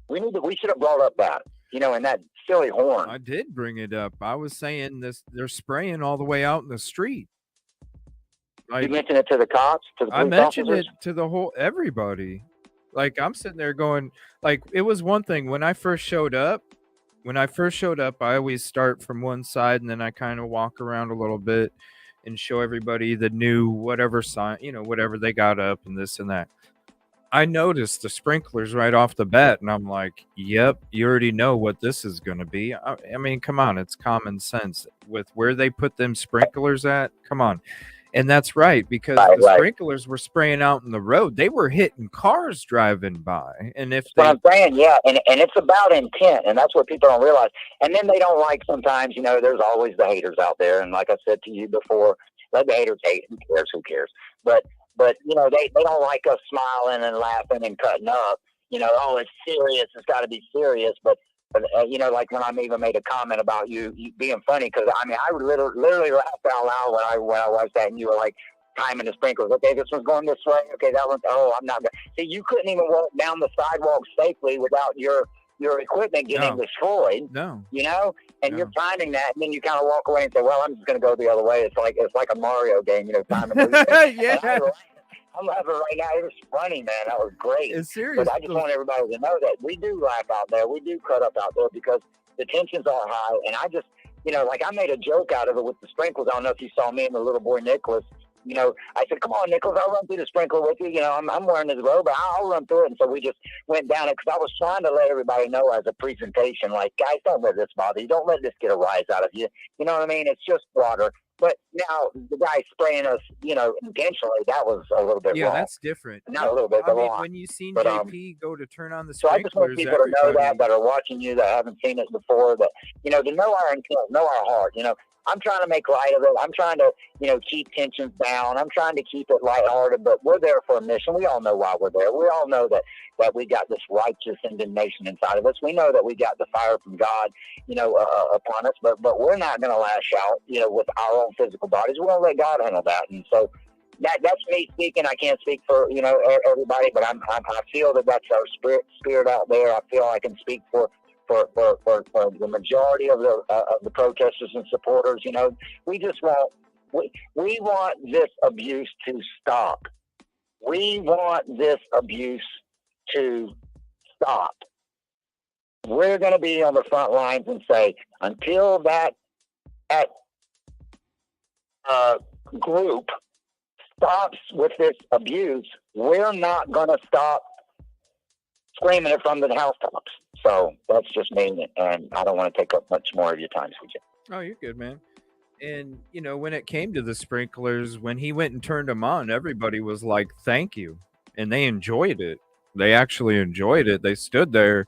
We should have brought up that, and that silly horn.
I did bring it up. I was saying this. They're spraying all the way out in the street.
You mentioned it to the cops, to the police
I mentioned
officers?
it to the whole everybody. Like, I'm sitting there going, like, it was one thing when I first showed up. I always start from one side and then I kind of walk around a little bit and show everybody the new whatever sign, whatever they got up and this and that. I noticed the sprinklers right off the bat, and I'm like, yep, you already know what this is going to be. I mean, come on, it's common sense with where they put them sprinklers at. Come on. And that's right, because the sprinklers were spraying out in the road. They were hitting cars driving by. And if
what I'm saying, yeah, and it's about intent, and that's what people don't realize. And then they don't like sometimes, there's always the haters out there. And like I said to you before, let the haters hate. Who cares? But they don't like us smiling and laughing and cutting up. Oh, it's serious. It's got to be serious. But like when I even made a comment about you being funny, because I would literally laughed out loud when I watched that, and you were like timing the sprinklers. Okay, this one's going this way. Okay, that one. Oh, I'm not. See, you couldn't even walk down the sidewalk safely without your equipment getting destroyed.
No.
And you're timing that, and then you kind of walk away and say, "Well, I'm just going to go the other way." It's like a Mario game, timing.
Yeah.
I'm laughing right now. It was funny, man. That was great.
It's serious.
But I just want everybody to know that we do laugh out there. We do cut up out there because the tensions are high. And I just, like I made a joke out of it with the sprinklers. I don't know if you saw me and the little boy Nicholas. I said, "Come on, Nicholas, I'll run through the sprinkler with you. I'm wearing this robe, but I'll run through it." And so we just went down it because I was trying to let everybody know as a presentation, like, guys, don't let this bother you. Don't let this get a rise out of you. You know what I mean? It's just water. But now the guy spraying us, intentionally, that was a little bit wrong.
Yeah, that's different.
Not a little bit, but wrong.
When you seen JP go to turn on the
so I just want people to know that are watching you, that haven't seen it before, that, to know our intent, know our heart. I'm trying to make light of it. I'm trying to, keep tensions down. I'm trying to keep it lighthearted, but we're there for a mission. We all know why we're there. We all know that we got this righteous indignation inside of us. We know that we got the fire from God, upon us, but we're not going to lash out, with our own physical bodies. We're going to let God handle that. And so that's me speaking. I can't speak for, everybody, but I feel that that's our spirit out there. I feel I can speak for the majority of the protesters and supporters. We just want we want this abuse to stop. We want this abuse to stop. We're going to be on the front lines and say, until that group stops with this abuse, we're not going to stop screaming it from the housetops. So that's just me, and I don't want to take up much more of your time, CJ.
Oh, you're good, man. And, when it came to the sprinklers, when he went and turned them on, everybody was like, thank you. And they enjoyed it. They actually enjoyed it. They stood there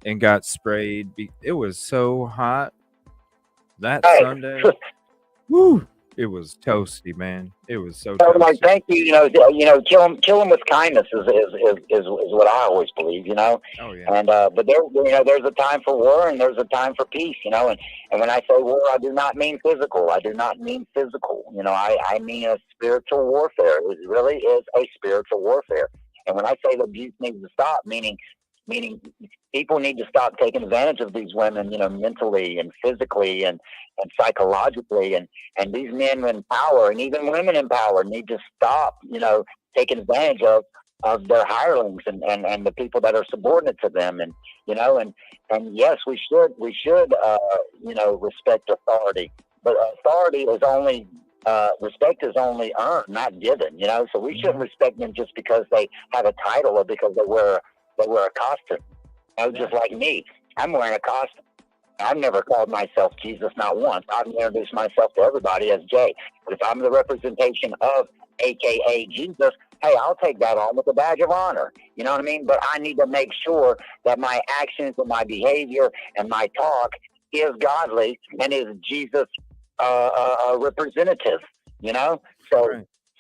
and got sprayed. It was so hot that Sunday. Woo! It was toasty, man. It was so toasty.
Like, thank you. Kill them with kindness is what I always believe.
Oh yeah.
And but there's a time for war and there's a time for peace. And when I say war, I do not mean physical. I do not mean physical. I mean a spiritual warfare. It really is a spiritual warfare. And when I say the abuse needs to stop, meaning people need to stop taking advantage of these women, mentally and physically and psychologically, and these men in power and even women in power need to stop, taking advantage of their hirelings and the people that are subordinate to them. And yes, we should respect authority, but authority is only respect is only earned, not given. So we shouldn't respect them just because they have a title or because they wear a costume. Just like me, I'm wearing a costume. I've never called myself Jesus, not once. I've introduced myself to everybody as Jay. But if I'm the representation of AKA Jesus, hey, I'll take that on with a badge of honor. You know what I mean? But I need to make sure that my actions and my behavior and my talk is godly and is Jesus representative.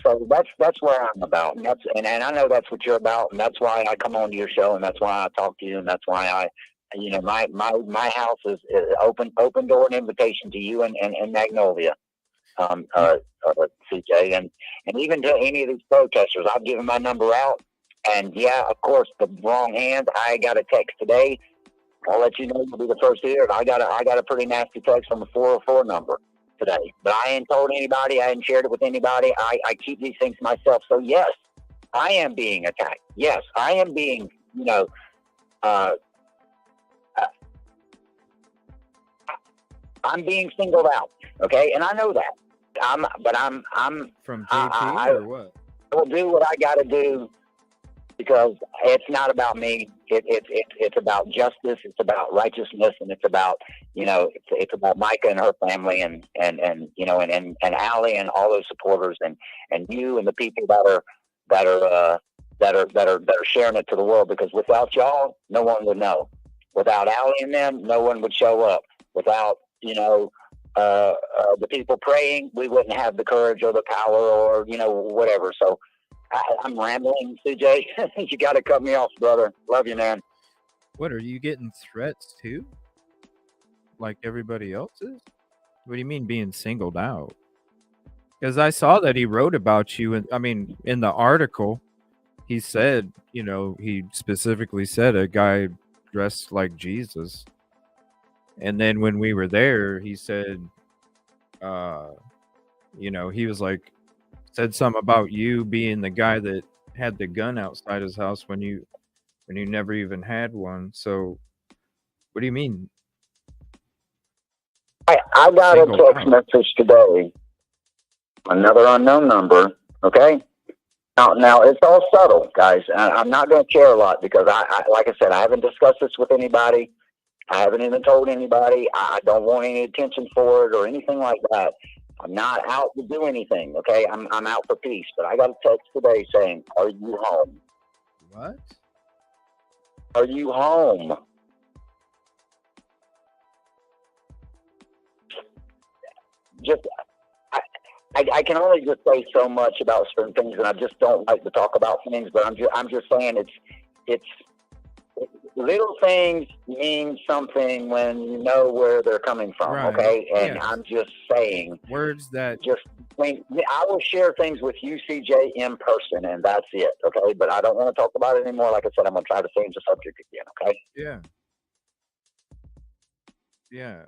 So that's where I'm about, and I know that's what you're about, and that's why I come on to your show, and that's why I talk to you, and that's why my house is open door and invitation to you and Magnolia, CJ, and even to any of these protesters. I've given my number out. And yeah, of course, the wrong hand. I got a text today. I'll let you know. You'll be the first to hear it. I got a pretty nasty text from a 404 number today, but I ain't told anybody. I ain't shared it with anybody. I keep these things myself. So yes, I am being attacked. Yes, I am being, I'm being singled out. Okay, and I know that. I'm
from JP or what?
I will do what I got to do because it's not about me. It's about justice. It's about righteousness, and it's about it's about Micah and her family, and Allie and all those supporters, and you and the people that are sharing it to the world. Because without y'all, no one would know. Without Allie and them, no one would show up. Without the people praying, we wouldn't have the courage or the power or whatever. So I'm rambling, CJ. You got to cut me off, brother. Love you, man.
What, are you getting threats too? Like everybody else is? What do you mean being singled out? Because I saw that he wrote about you, and in the article, he said, he specifically said a guy dressed like Jesus. And then when we were there, he said, he was like, said something about you being the guy that had the gun outside his house when you never even had one. So what do you mean?
I got a text message today, another unknown number. Okay. Now it's all subtle, guys. I'm not going to share a lot because like I said, I haven't discussed this with anybody. I haven't even told anybody. I don't want any attention for it or anything like that. I'm not out to do anything, okay? I'm out for peace. But I got a text today saying, "Are you home?"
What?
Are you home? Just, I can only just say so much about certain things, and I just don't like to talk about things. But I'm just saying it's little things mean something when you know where they're coming from, right. Okay? And yes. I'm just saying
words that
I will share things with you, CJ, in person, and that's it, okay? But I don't want to talk about it anymore. Like I said, I'm going to try to change the subject again, okay?
Yeah. Yeah.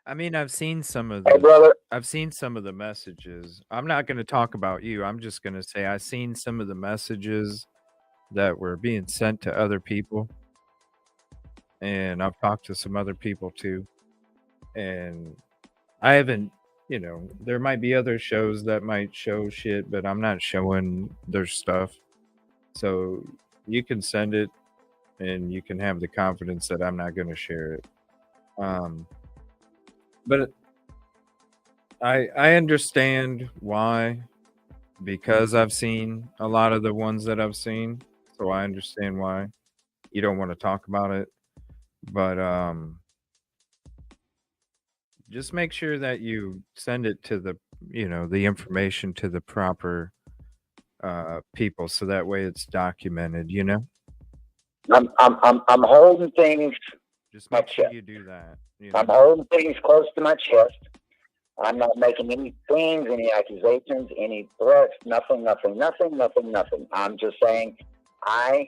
I've seen some of the messages. I'm not going to talk about you. I'm just going to say I've seen some of the messages that were being sent to other people. And I've talked to some other people too. And I haven't, there might be other shows that might show shit, but I'm not showing their stuff. So you can send it and you can have the confidence that I'm not going to share it. But I understand why, because I've seen a lot of the ones that I've seen. So I understand why you don't want to talk about it. But just make sure that you send it to the, the information to the proper people, so that way it's documented.
I'm holding things.
Just make sure you do that.
I'm holding things close to my chest. I'm not making any claims, any accusations, any threats, nothing. I'm just saying I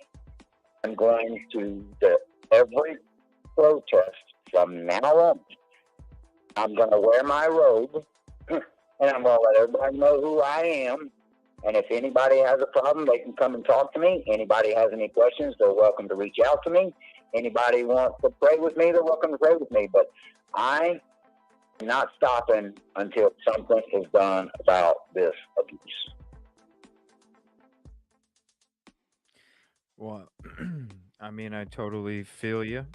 am going to every protest from now on. I'm going to wear my robe, and I'm going to let everybody know who I am. And if anybody has a problem, they can come and talk to me. Anybody has any questions, they're welcome to reach out to me. Anybody wants to pray with me, they're welcome to pray with me. But I am not stopping until something is done about this abuse.
Well, I totally feel you.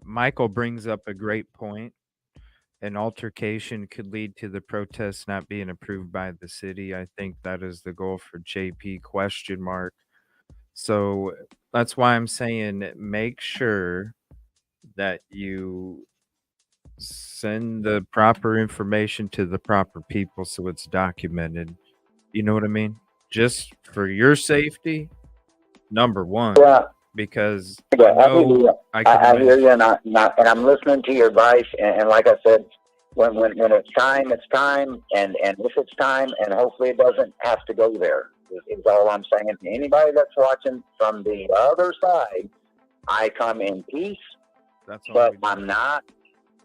Michael brings up a great point. An altercation could lead to the protests not being approved by the city. I think that is the goal for JP ? So that's why I'm saying make sure that you send the proper information to the proper people so it's documented. You know what I mean? Just for your safety, number one.
Yeah.
because
Yeah,
I
I hear
know
you.
I can
I hear
imagine.
you, and I'm listening to your advice. And like I said, when it's time, it's time. And if it's time, and hopefully it doesn't have to go there. Is all I'm saying to anybody that's watching from the other side. I come in peace,
That's all
but
we need.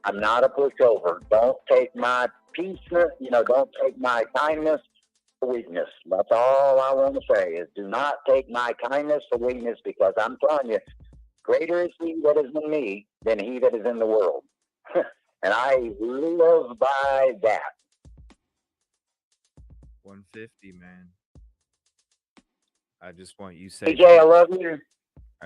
I'm not a pushover. Don't take my peace, don't take my kindness for weakness. That's all I want to say is do not take my kindness for weakness, because I'm telling you, greater is he that is in me than he that is in the world. And I live by that.
150, man. I just want you
Hey,
safe.
Jay, I love you.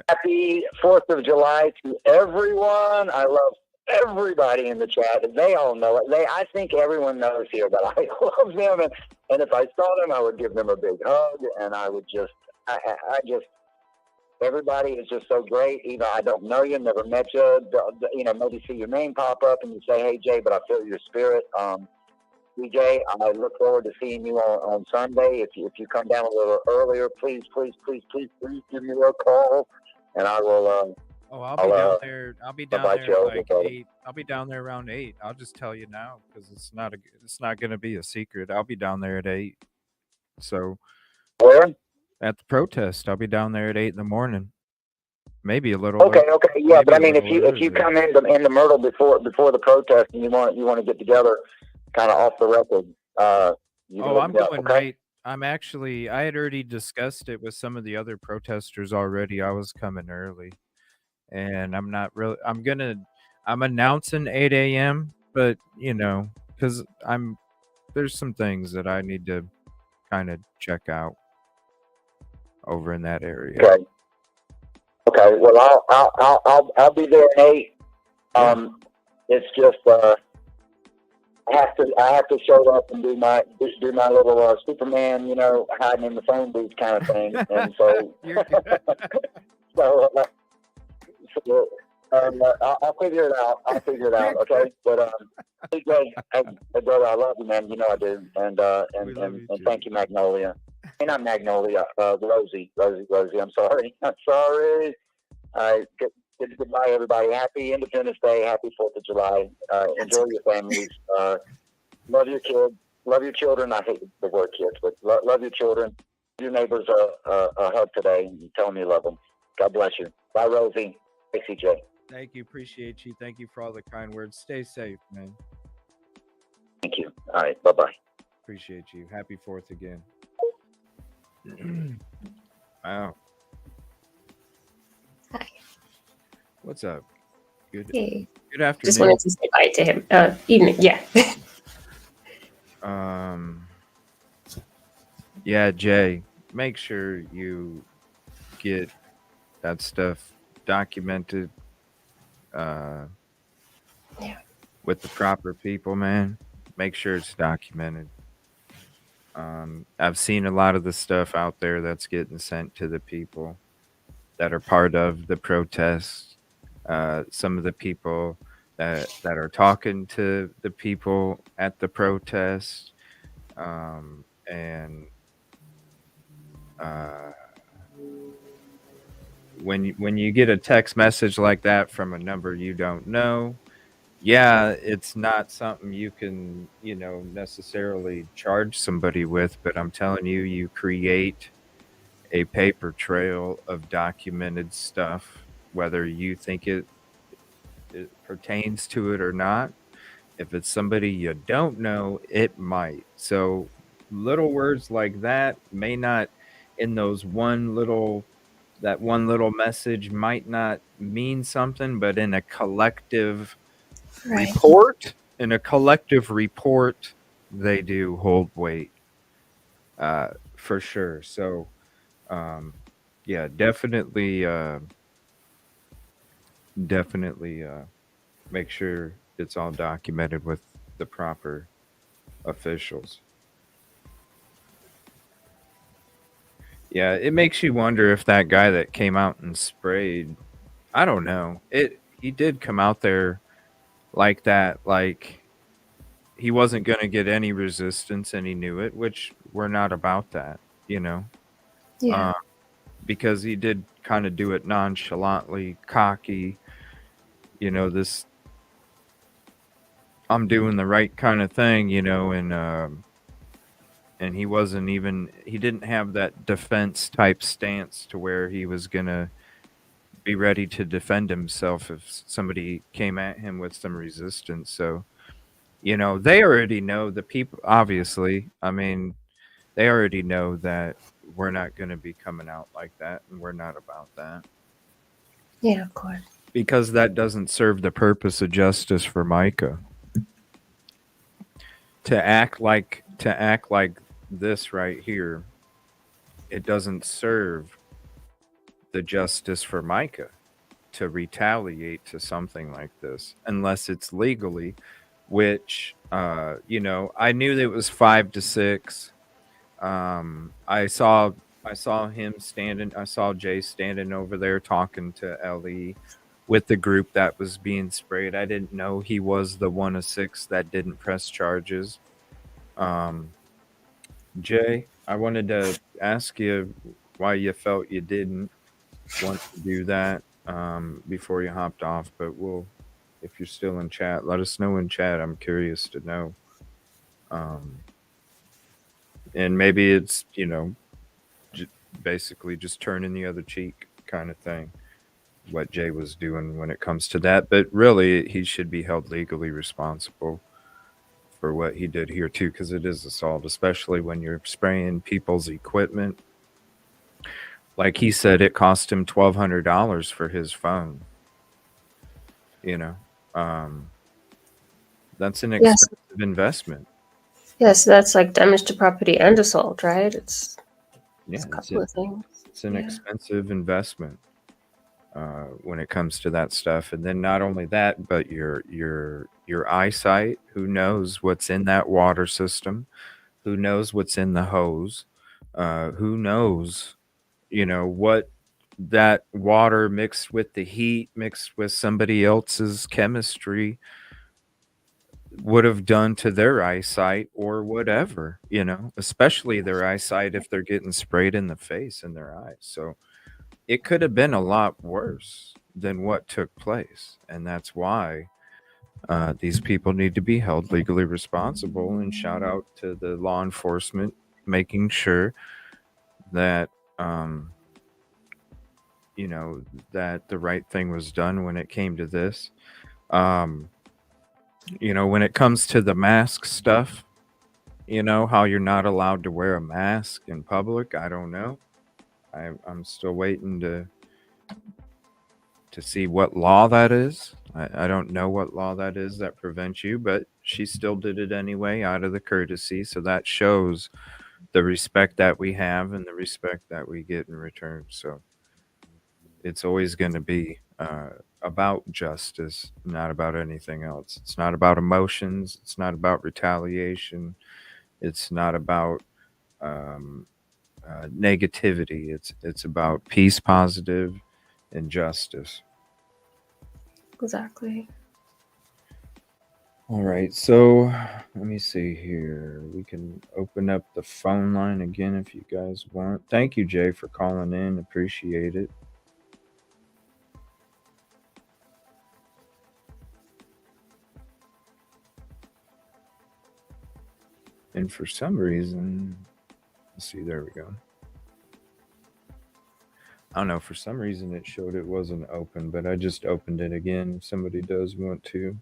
Happy 4th of July to everyone. I love everybody in the chat. They all know it. I think everyone knows here that I love them. And if I saw them, I would give them a big hug. And I would just, everybody is just so great. Even I don't know you, never met you. Maybe see your name pop up and you say, hey, Jay, but I feel your spirit. DJ, I look forward to seeing you on Sunday. If you come down a little earlier, please give me a call, and I will.
I'll be down there. I'll be down
invite
there
you
like
over.
8. I'll be down there around 8. I'll just tell you now because it's not going to be a secret. I'll be down there at 8. So
where?
At the protest. I'll be down there at 8 in the morning. Maybe a little.
Okay, yeah, but I mean, if you
earlier.
come into Myrtle before the protest and you want to get together, kind of off the record.
I'm going right. I had already discussed it with some of the other protesters already. I was coming early, and I'm not really. I'm announcing 8 a.m. But because there's some things that I need to kind of check out over in that area.
Okay. Well, I'll be there at 8. It's just I have to show up and do my little Superman, hiding in the phone booth kind of thing, and so I'll figure it out. Okay, but hey, brother, I love you, man. You know I do, and thank you, Magnolia. And not Magnolia, Rosie. I'm sorry. Goodbye, everybody. Happy Independence Day. Happy 4th of July. Enjoy your families. Love your kids. Love your children. I hate the word kids, but love your children. Give your neighbors a hug today and tell them you love them. God bless you. Bye, Rosie. Hey, CJ.
Thank you. Appreciate you. Thank you for all the kind words. Stay safe, man.
Thank you. All right. Bye-bye.
Appreciate you. Happy 4th again. Wow.
Hi.
What's up? Good.
Hey.
Good afternoon.
Just wanted to say bye to him. Evening. Yeah.
Yeah, Jay. Make sure you get that stuff documented. With the proper people, man. Make sure it's documented. I've seen a lot of the stuff out there that's getting sent to the people that are part of the protests. Some of the people that are talking to the people at the protest, and when you get a text message like that from a number you don't know, yeah, it's not something you can, necessarily charge somebody with, but I'm telling you, you create a paper trail of documented stuff, whether you think it pertains to it or not. If it's somebody you don't know, it might. So little words like that may not, in that one little message might not mean something, but in a collective report, they do hold weight, for sure. So, yeah, definitely make sure it's all documented with the proper officials. Yeah, it makes you wonder if that guy that came out and sprayed, I don't know. He did come out there like that, like he wasn't going to get any resistance and he knew it, which we're not about that,
Yeah.
because he did kind of do it nonchalantly, cocky, you know, this I'm doing the right kind of thing, you know, and he didn't have that defense type stance to where he was gonna be ready to defend himself if somebody came at him with some resistance. So, you know, they already know, the people, obviously, I mean, they already know that we're not going to be coming out like that, and we're not about that.
Yeah, of course.
Because that doesn't serve the purpose of justice for Micah. To act like this right here, it doesn't serve the justice for Micah to retaliate to something like this unless it's legally, which you know, I knew that it was 5 to 6. I saw him standing, I saw Jay standing over there talking to Ellie with the group that was being sprayed. I didn't know he was the 1 of 6 that didn't press charges. Jay, I wanted to ask you why you felt you didn't want to do that before you hopped off, but if you're still in chat, let us know in chat. I'm curious to know. And maybe it's, you know, basically just turning the other cheek kind of thing, what Jay was doing when it comes to that. But really, he should be held legally responsible for what he did here too, because it is assault, especially when you're spraying people's equipment. Like he said, it cost him $1,200 for his phone. You know, that's an expensive investment.
Yes, that's like damage to property and assault, right? It's a couple of things.
It's an expensive investment when it comes to that stuff. And then not only that, but your eyesight. Who knows what's in that water system? Who knows what's in the hose? Who knows, you know, what that water mixed with the heat, mixed with somebody else's chemistry would have done to their eyesight or whatever, you know, especially their eyesight if they're getting sprayed in the face in their eyes. So it could have been a lot worse than what took place. And that's why these people need to be held legally responsible. And shout out to the law enforcement making sure that, you know, that the right thing was done when it came to this. You know, when it comes to the mask stuff, you know, how you're not allowed to wear a mask in public, I don't know. I'm still waiting to see what law that is. I don't know what law that is that prevents you, but she still did it anyway out of the courtesy. So that shows the respect that we have and the respect that we get in return. So it's always going to be about justice, not about anything else. It's not about emotions. It's not about retaliation. It's not about negativity. It's about peace, positive, and justice.
Exactly.
All right, so let me see here. We can open up the phone line again if you guys want. Thank you, Jay, for calling in. Appreciate it. And for some reason, let's see, there we go. I don't know, for some reason it showed it wasn't open, but I just opened it again if somebody does want to.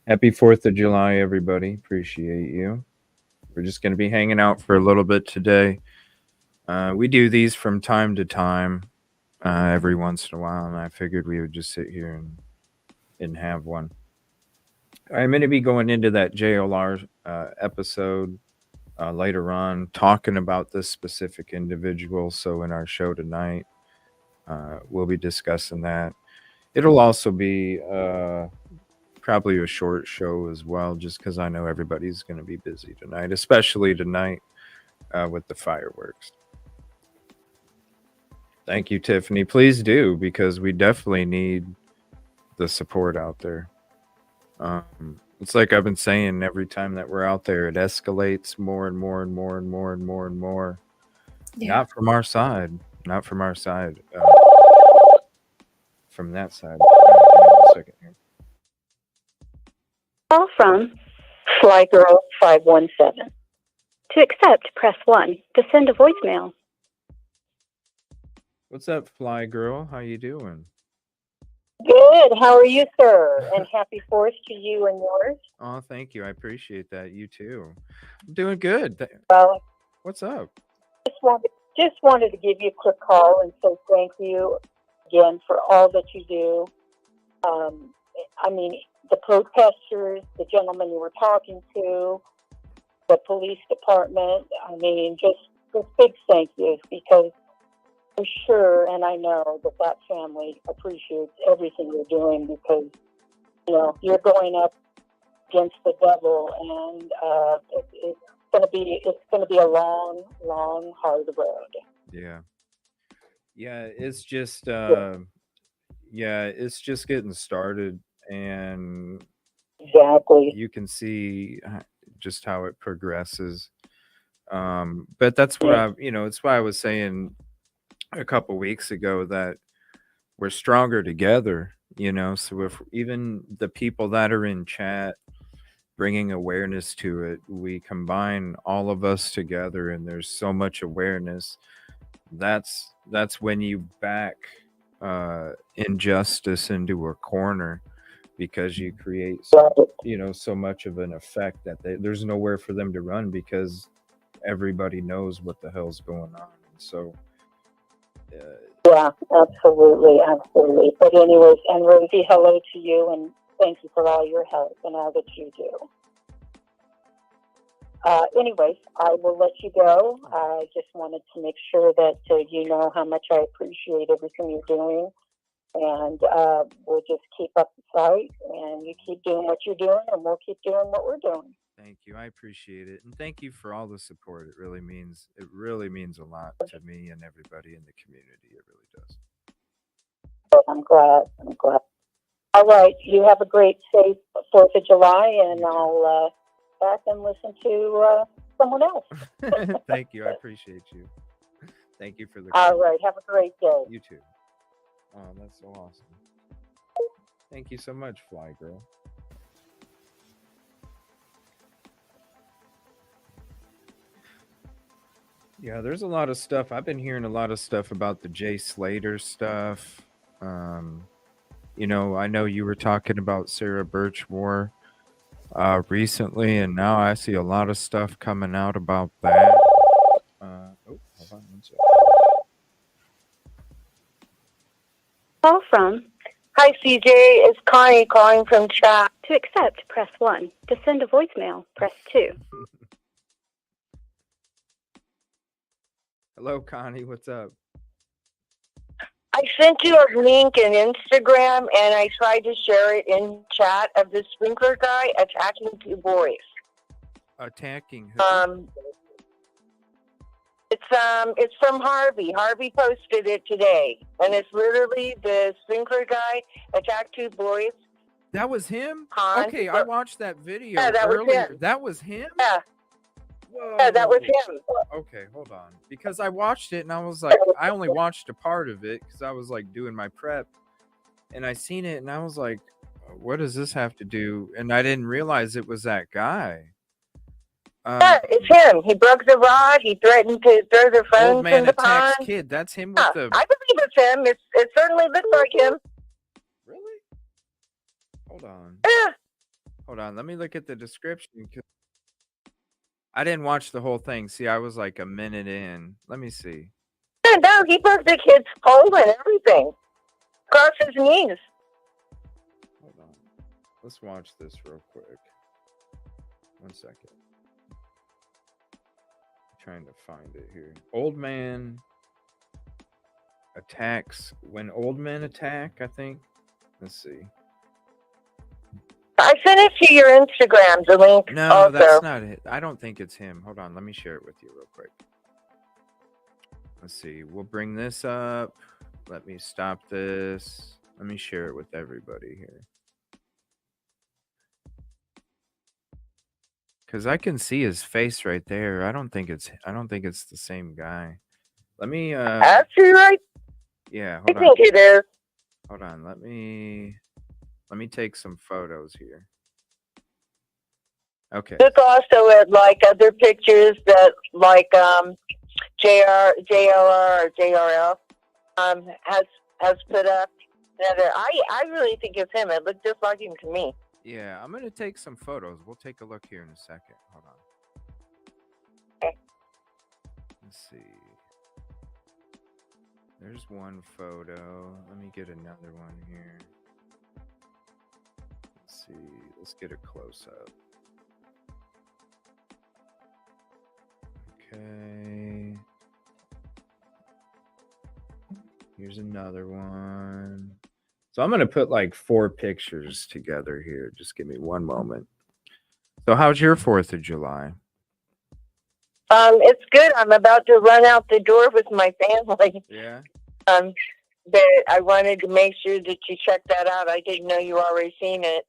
Happy 4th of July, everybody. Appreciate you. We're just going to be hanging out for a little bit today. We do these from time to time, every once in a while, and I figured we would just sit here and have one. I'm going to be going into that JLR episode later on, talking about this specific individual. So in our show tonight, we'll be discussing that. It'll also be probably a short show as well, just because I know everybody's going to be busy tonight, especially tonight with the fireworks. Thank you, Tiffany. Please do, because we definitely need the support out there. It's like I've been saying, every time that we're out there, it escalates more and more and more and more and more and more. Yeah. Not from our side. Not from our side. from that side. All right, give me 1 second here.
Call from Fly Girl 517. To accept, press 1. To send a voicemail.
What's up, Fly Girl? How you doing?
Good. How are you, sir? And happy 4th to you and yours.
Oh, thank you. I appreciate that. You too. I'm doing good.
Well,
What's up?
just wanted to give you a quick call and say thank you again for all that you do. I mean, the protesters, the gentleman you were talking to, the police department. I mean, just big thank yous, because I'm sure and I know that that family appreciates everything you're doing, because, you know, you're going up against the devil, and it's going to be a long, long, hard road.
Yeah. Yeah, it's just it's just getting started, and
exactly,
you can see just how it progresses. But that's what it's why I was saying a couple weeks ago that we're stronger together, so if even the people that are in chat bringing awareness to it, we combine all of us together, and there's so much awareness. That's when you back injustice into a corner, because you create so much of an effect that there's nowhere for them to run, because everybody knows what the hell's going on. So
yeah, absolutely. But anyways, and Rosie, hello to you, and thank you for all your help and all that you do. Anyways, I will let you go. I just wanted to make sure that you know how much I appreciate everything you're doing, and we'll just keep up the fight, and you keep doing what you're doing, and we'll keep doing what we're doing.
Thank you. I appreciate it. And thank you for all the support. It really means a lot to me and everybody in the community. It really does.
I'm glad. All right. You have a great, safe 4th of July, and I'll back and listen to someone else.
Thank you. I appreciate you. Thank you for the
call. All right. Have a great day.
You too. Oh, that's so awesome. Thank you so much, Fly Girl. Yeah, there's a lot of stuff. I've been hearing a lot of stuff about the Jay Slater stuff. I know you were talking about Sarah Birchmore recently, and now I see a lot of stuff coming out about that. Hold on 1 second.
Call from.
Hi, CJ. It's Connie calling from chat.
To accept, press 1. To send a voicemail, press 2.
Hello, Connie. What's up?
I sent you a link in Instagram, and I tried to share it in chat of the sprinkler guy attacking 2 boys.
Attacking who?
It's from Harvey. Harvey posted it today, and it's literally the sprinkler guy attacked 2 boys.
That was him?
Okay,
I watched that video
that
earlier.
Was him.
That was him?
Yeah.
Whoa.
Yeah, that was him.
Okay, hold on. Because I watched it, and I was like, I only watched a part of it because I was like doing my prep, and I seen it, and I was like, what does this have to do? And I didn't realize it was that guy.
Yeah, it's him. He broke the rod. He threatened to throw their phones
Old man
in the
attacks
pond.
kid. That's him with the...
I believe it's him. It certainly looks like him.
Really? Hold on.
Yeah.
Hold on. Let me look at the description. I didn't watch the whole thing. See, I was like a minute in. Let me see.
Yeah, no, he broke the kid's pole and everything. Across his knees.
Hold on. Let's watch this real quick. 1 second. Trying to find it here. Old man attacks. When old men attack, I think. Let's see.
I sent it to your Instagram, the link.
No,
also.
That's not it. I don't think it's him. Hold on. Let me share it with you real quick. Let's see. We'll bring this up. Let me stop this. Let me share it with everybody here. Because I can see his face right there. I don't think it's the same guy. Let me
Actually, right?
Yeah,
I think it is.
Hold on. Let me take some photos here. Okay.
Look also at like other pictures that like JRL has put up. I really think it's him. It looked just like him to me.
Yeah, I'm gonna take some photos. We'll take a look here in a second. Hold on.
Okay.
Let's see. There's one photo. Let me get another one here. Let's see. Let's get a close up. Okay. Here's another one. So I'm going to put like 4 pictures together here. Just give me one moment. So how's your 4th of July?
It's good. I'm about to run out the door with my family.
Yeah.
But I wanted to make sure that you checked that out. I didn't know you already seen it.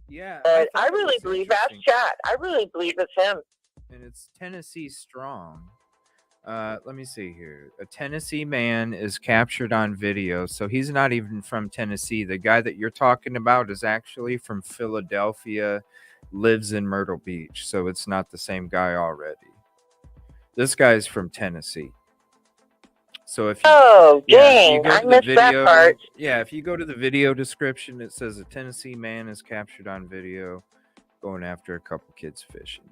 Yeah.
But I really believe that's Chat. I really believe it's him.
And it's Tennessee Strong. Let me see here. A Tennessee man is captured on video. So he's not even from Tennessee. The guy that you're talking about is actually from Philadelphia, lives in Myrtle Beach. So it's not the same guy already. This guy's from Tennessee. So if you,
dang, I missed that part.
Yeah, if you go to the video description, it says a Tennessee man is captured on video going after a couple kids fishing.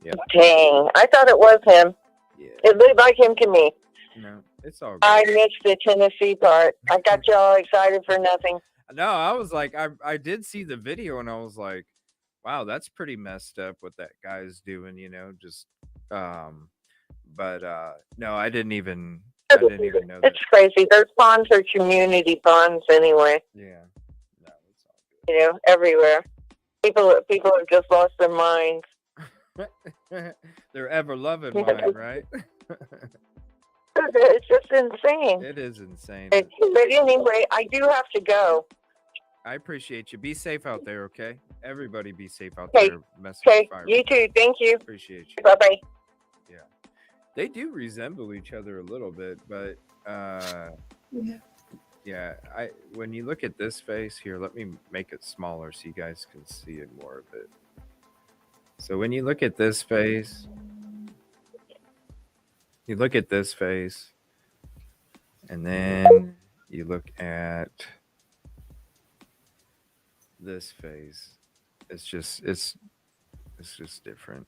Yeah.
Dang, I thought it was him.
Yeah.
It looked like him to me.
No, it's all good.
I missed the Tennessee part. I got you all excited for nothing.
No, I was like, I did see the video and I was like, wow, that's pretty messed up what that guy's doing, you know, just but no, I didn't even know that.
It's crazy. Those ponds are community ponds anyway.
Yeah. No, it's all
good. You know, everywhere. People have just lost their minds.
They're ever loving mine, right?
It's just insane.
It is insane.
But anyway, I do have to go.
I appreciate you. Be safe out there, okay? Everybody be safe out
Okay.
there. Messing with fire.
You too. Thank you.
Appreciate you.
Bye-bye.
Yeah. They do resemble each other a little bit, but yeah, when you look at this face here, let me make it smaller so you guys can see it more of it. So when you look at this face, and then you look at this face, it's just different.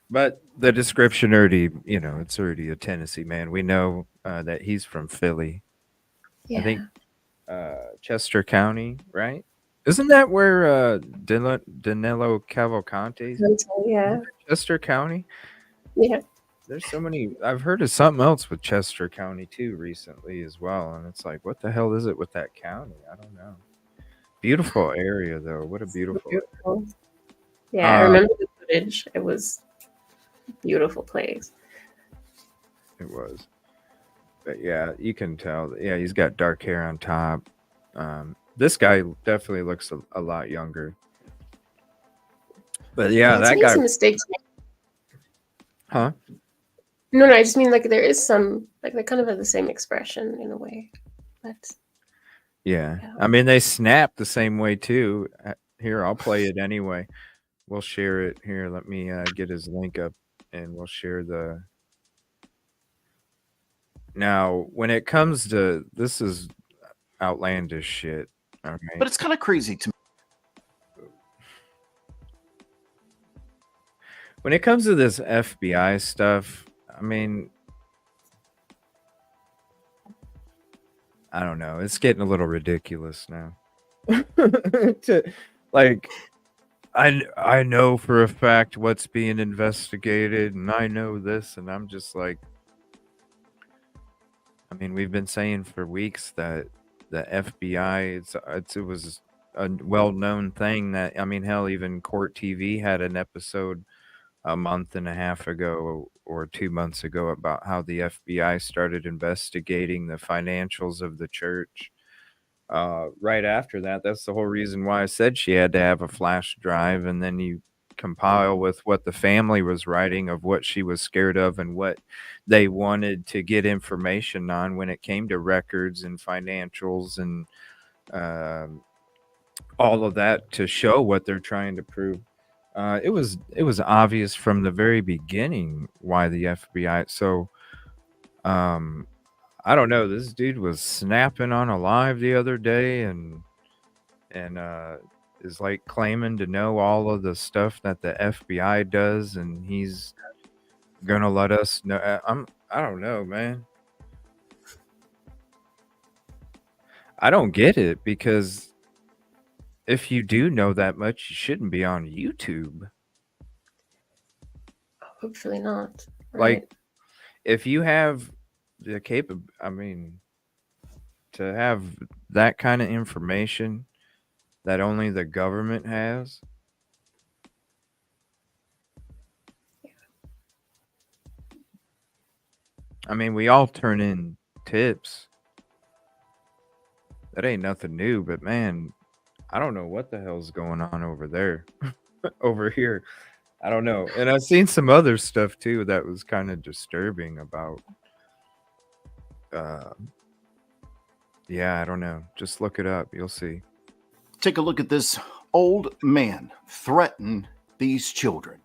But the description already, you know, it's already a Tennessee man. We know that he's from Philly.
Yeah.
I think Chester County, right? Isn't that where Danilo Cavalcante's?
Yeah.
Chester County?
Yeah.
There's so many. I've heard of something else with Chester County too recently as well. And it's like, what the hell is it with that county? I don't know. Beautiful area though. What a beautiful.
Yeah, I remember the footage. It was a beautiful place.
It was. But yeah, you can tell. Yeah, he's got dark hair on top. This guy definitely looks a lot younger. But yeah, that guy.
Some mistakes.
Huh?
No, I just mean like there is some like they kind of have the same expression in a way. But
yeah, I mean they snap the same way too. Here, I'll play it anyway. We'll share it here. Let me get his link up, and we'll share the. Now, when it comes to this, is outlandish shit. Okay.
But it's kind of crazy to me.
When it comes to this FBI stuff, I mean, I don't know. It's getting a little ridiculous now. Like, I know for a fact what's being investigated, and I know this, and I'm just like, I mean, we've been saying for weeks that the FBI, it was a well-known thing that, I mean, hell, even Court TV had an episode a month and a half ago or 2 months ago about how the FBI started investigating the financials of the church. Right after that, that's the whole reason why I said she had to have a flash drive, and then you compile with what the family was writing of what she was scared of and what they wanted to get information on when it came to records and financials and all of that to show what they're trying to prove. It was obvious from the very beginning why the FBI. So, I don't know. This dude was snapping on a live the other day, and is like claiming to know all of the stuff that the FBI does, and he's gonna let us know. I don't know, man. I don't get it, because if you do know that much, you shouldn't be on YouTube.
Hopefully not. Right?
Like, if you have the to have that kind of information that only the government has. I mean, we all turn in tips. That ain't nothing new, but man, I don't know what the hell's going on over there. Over here, I don't know. And I've seen some other stuff too that was kind of disturbing about yeah, I don't know. Just look it up. You'll see.
Take a look at this old man threaten these children.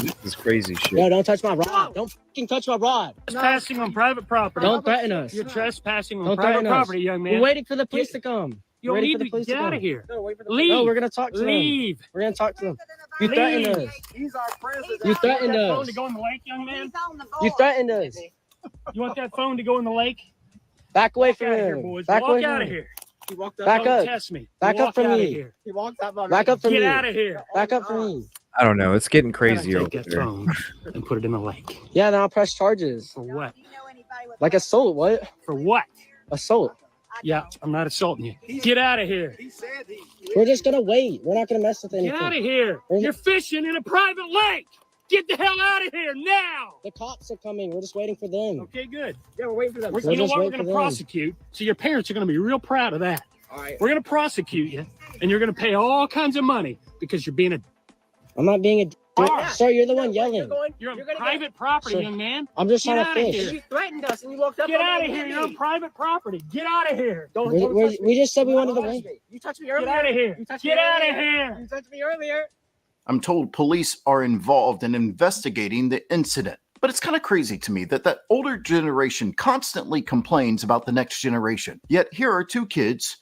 This is crazy shit.
No, don't touch my rod. Don't fucking touch my rod.
Trespassing on private property.
Don't threaten us.
You're trespassing on
Don't
private
threaten us.
property, young man.
We're waiting for the police to come.
You don't need to get out of here. Leave.
No, we're gonna talk to them.
Leave.
We're gonna talk to them. You threatened us.
He's our president.
You threatened
You want that phone
us.
to go in the lake, young man?
You threatened us.
You want that phone to go in the lake?
Back away
Walk
from
out of here,
him.
boys.
Back
Walk
away
out
from
of
him.
here.
Back
Don't
up.
test me.
Back up
Walk
from
out of
me.
here.
He walked out by Back up from
Get
me.
out of here.
Back up from me.
I don't know. It's getting crazy
Take
over
that
there.
phone and put it in the lake.
Yeah, then I'll press charges.
For what?
Like assault. What?
For what?
Assault.
Yeah, I'm not assaulting you. Get out of here.
We're just gonna wait. We're not gonna mess with anything.
Get out of here. You're fishing in a private lake. Get the hell out of here now.
The cops are coming. We're just waiting for them.
Okay, good.
Yeah, we're waiting for them.
You know what? We're going to prosecute. So your parents are going to be real proud of that.
All right.
We're going to prosecute you, and you're going to pay all kinds of money because you're being a...
I'm not being a. Sir, you're the one yelling.
You're on private property,
Sir,
young man.
I'm just
Get
trying to
out of
fish.
here.
You threatened us and you walked up.
Get out of here. You're on private property. Get out of here.
We just said we wanted to wait. You touched me earlier.
Get out of here. Get out of here.
You touched me earlier.
I'm told police are involved in investigating the incident. But it's kind of crazy to me that that older generation constantly complains about the next generation. Yet here are two kids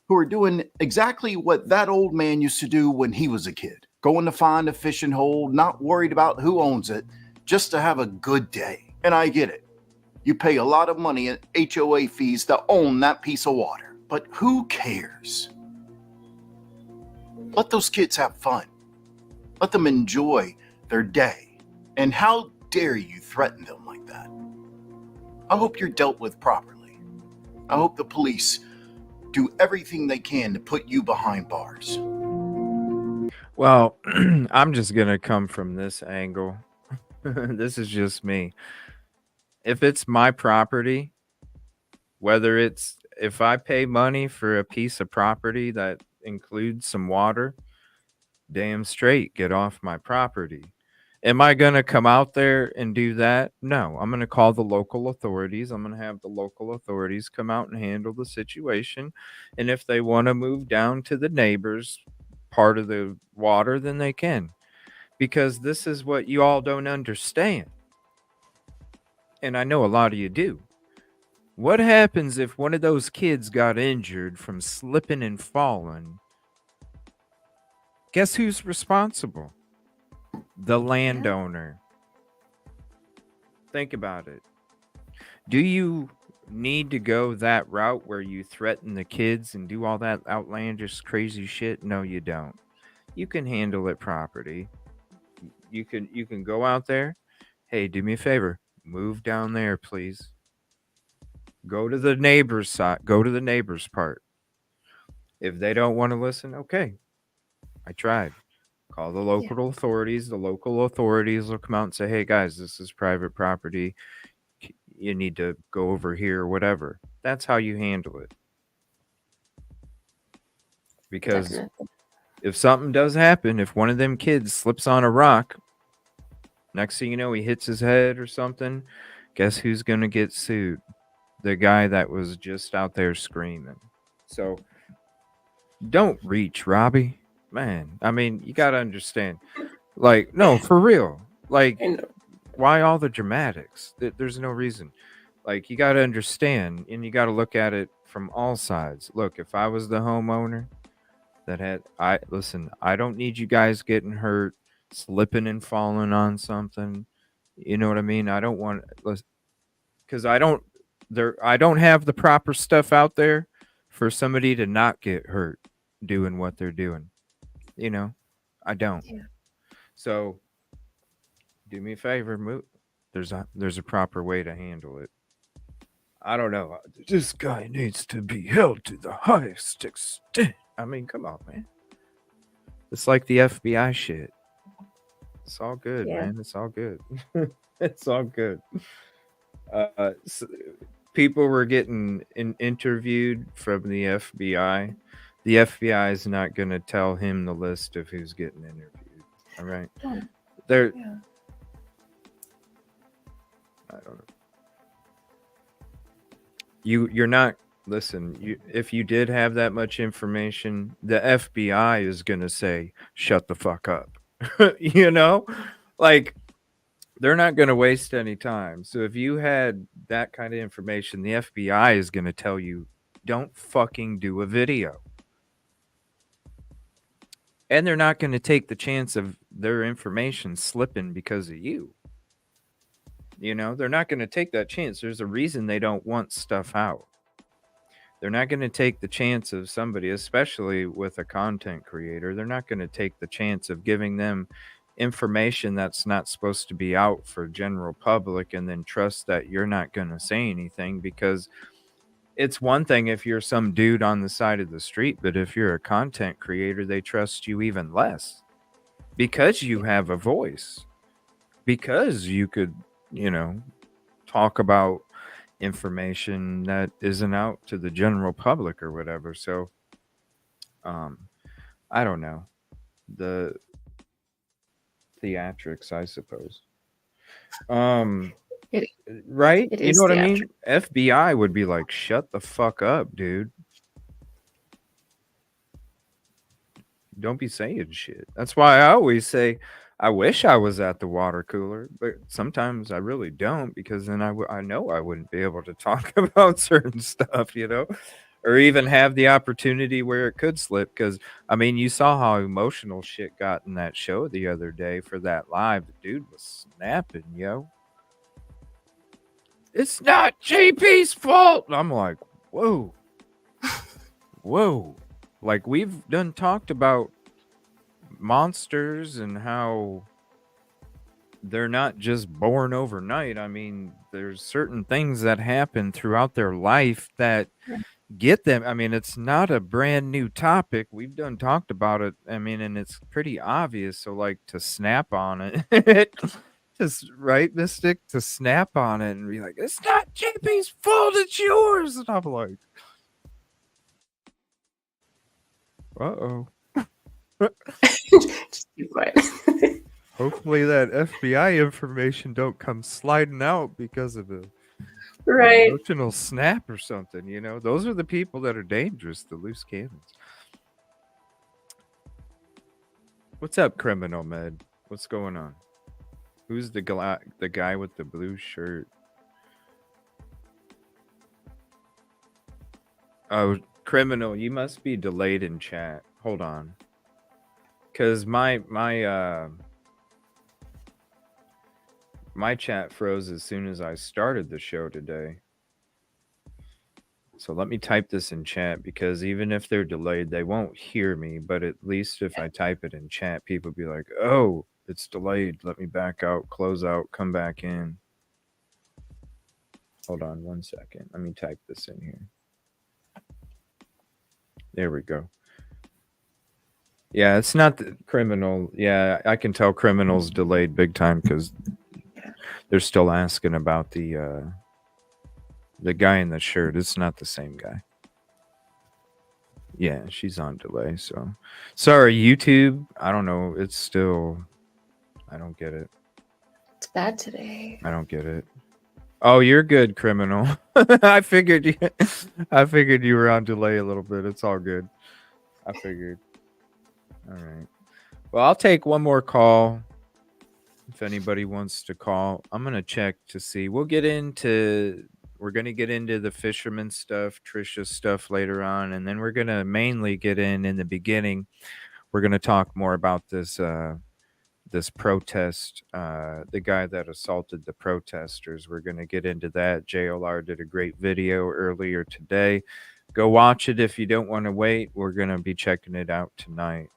who are doing exactly what that old man used to do when he was a kid. Going to find a fishing hole, not worried about who owns it, just to have a good day. And I get it. You pay a lot of money in HOA fees to own that piece of water. But who cares? Let those kids have fun. Let them enjoy their day. And how dare you threaten them like that? I hope you're dealt with properly. I hope the police do everything they can to put you behind bars.
Well, I'm just going to come from this angle. This is just me. If it's my property, if I pay money for a piece of property that includes some water, damn straight, get off my property. Am I going to come out there and do that? No, I'm going to call the local authorities. I'm going to have the local authorities come out and handle the situation. And if they want to move down to the neighbors' part of the water, then they can. Because this is what you all don't understand. And I know a lot of you do. What happens if one of those kids got injured from slipping and falling? Guess who's responsible? The landowner. Think about it. Do you need to go that route where you threaten the kids and do all that outlandish crazy shit? No, you don't. You can handle it properly. You can go out there. Hey, do me a favor. Move down there, please. Go to the neighbor's side. Go to the neighbor's part. If they don't want to listen, okay. I tried. Call the local authorities. The local authorities will come out and say, hey, guys, this is private property. You need to go over here or whatever. That's how you handle it. Because if something does happen, if one of them kids slips on a rock, next thing you know, he hits his head or something, guess who's going to get sued? The guy that was just out there screaming. So don't reach, Robbie. Man, I mean, you got to understand. Like, no, for real. Like, why all the dramatics? There's no reason. Like, you got to understand, and you got to look at it from all sides. Look, if I was the homeowner that had, I don't need you guys getting hurt, slipping and falling on something. You know what I mean? I don't want, because I don't have the proper stuff out there for somebody to not get hurt doing what they're doing. You know, I don't.
Yeah.
So do me a favor, move. There's a proper way to handle it. I don't know. This guy needs to be held to the highest extent. I mean, come on, man. It's like the FBI shit. It's all good, man. It's all good. It's all good. So people were getting interviewed from the FBI. The FBI is not going to tell him the list of who's getting interviewed. All right. I don't know. You're not, listen, if you did have that much information, the FBI is going to say, shut the fuck up. You know, like, they're not going to waste any time. So if you had that kind of information, the FBI is going to tell you, don't fucking do a video. And they're not going to take the chance of their information slipping because of you. You know, they're not going to take that chance. There's a reason they don't want stuff out. They're not going to take the chance of somebody, especially with a content creator. They're not going to take the chance of giving them information that's not supposed to be out for general public and then trust that you're not going to say anything, because it's one thing if you're some dude on the side of the street, but if you're a content creator, they trust you even less because you have a voice, because you could, you know, talk about information that isn't out to the general public or whatever. So I don't know, the theatrics, I suppose. Right? You know what I mean? FBI would be like, shut the fuck up, dude. Don't be saying shit. That's why I always say, I wish I was at the water cooler, but sometimes I really don't, because then I know I wouldn't be able to talk about certain stuff, you know, or even have the opportunity where it could slip. Because, I mean, you saw how emotional shit got in that show the other day for that live. The dude was snapping, yo. It's not JP's fault. I'm like, whoa. Whoa. Like, we've done talked about monsters and how they're not just born overnight. I mean, there's certain things that happen throughout their life that get them. I mean, it's not a brand new topic. We've done talked about it. I mean, and it's pretty obvious. So, like, to snap on it, just right, Mystic, to snap on it and be like, it's not JP's fault, it's yours. And I'm like, uh-oh.
Just be quiet.
Hopefully that FBI information don't come sliding out because of a
Right.
emotional snap or something, you know. Those are the people that are dangerous, the loose cannons. What's up, Criminal Med? What's going on? Who's the guy with the blue shirt? Oh, Criminal, you must be delayed in chat. Hold on. Cause my chat froze as soon as I started the show today. So let me type this in chat, because even if they're delayed, they won't hear me. But at least if I type it in chat, people be like, oh, it's delayed. Let me back out, close out, come back in. Hold on 1 second. Let me type this in here. There we go. Yeah, it's not the Criminal. Yeah, I can tell Criminal's delayed big time because they're still asking about the guy in the shirt. It's not the same guy. Yeah, she's on delay. So sorry, YouTube. I don't know. It's still. I don't get it.
It's bad today.
I don't get it. Oh, you're good, Criminal. I figured you were on delay a little bit. It's all good. I figured. All right. Well, I'll take one more call. If anybody wants to call, I'm going to check to see. We're going to get into the fisherman stuff, Trisha's stuff later on. And then we're going to mainly get in the beginning. We're going to talk more about this protest, the guy that assaulted the protesters. We're going to get into that. JLR did a great video earlier today. Go watch it if you don't want to wait. We're going to be checking it out tonight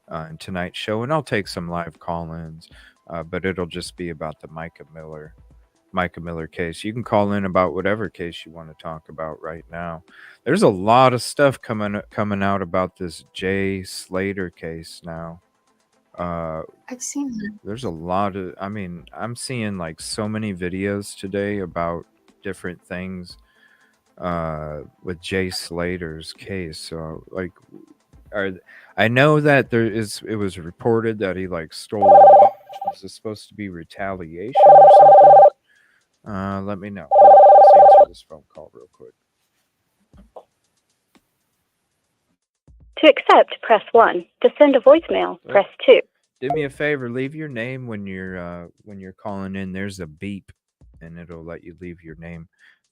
in tonight's show. And I'll take some live call-ins. But it'll just be about the Micah Miller case. You can call in about whatever case you want to talk about right now. There's a lot of stuff coming out about this Jay Slater case now.
I've seen that.
There's a lot of, I'm seeing like so many videos today about different things with Jay Slater's case. So like, I know that it was reported that he like stole a watch. Is this supposed to be retaliation or something? Let me know. Hold on, let's answer this phone call real quick.
To accept, press 1. To send a voicemail, press 2.
Do me a favor, leave your name when you're calling in. There's a beep, and it'll let you leave your name.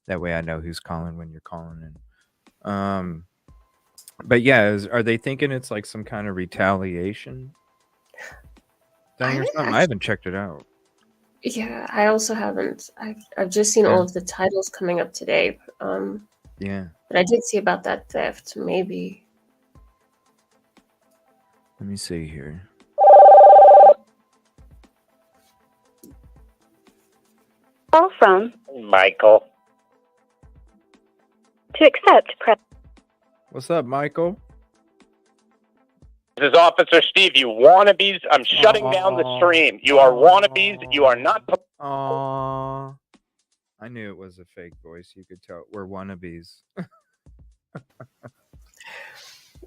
That way I know who's calling when you're calling in. But yeah, are they thinking it's like some kind of retaliation thing or something? I haven't checked it out.
Yeah, I also haven't. I've just seen all of the titles coming up today.
Yeah.
But I did see about that theft, maybe.
Let me see here.
Call from
Michael.
To accept, press.
What's up, Michael?
This is Officer Steve. You wannabes. I'm shutting down the stream. You are wannabes. You are not.
Aww. I knew it was a fake voice. You could tell. We're wannabes.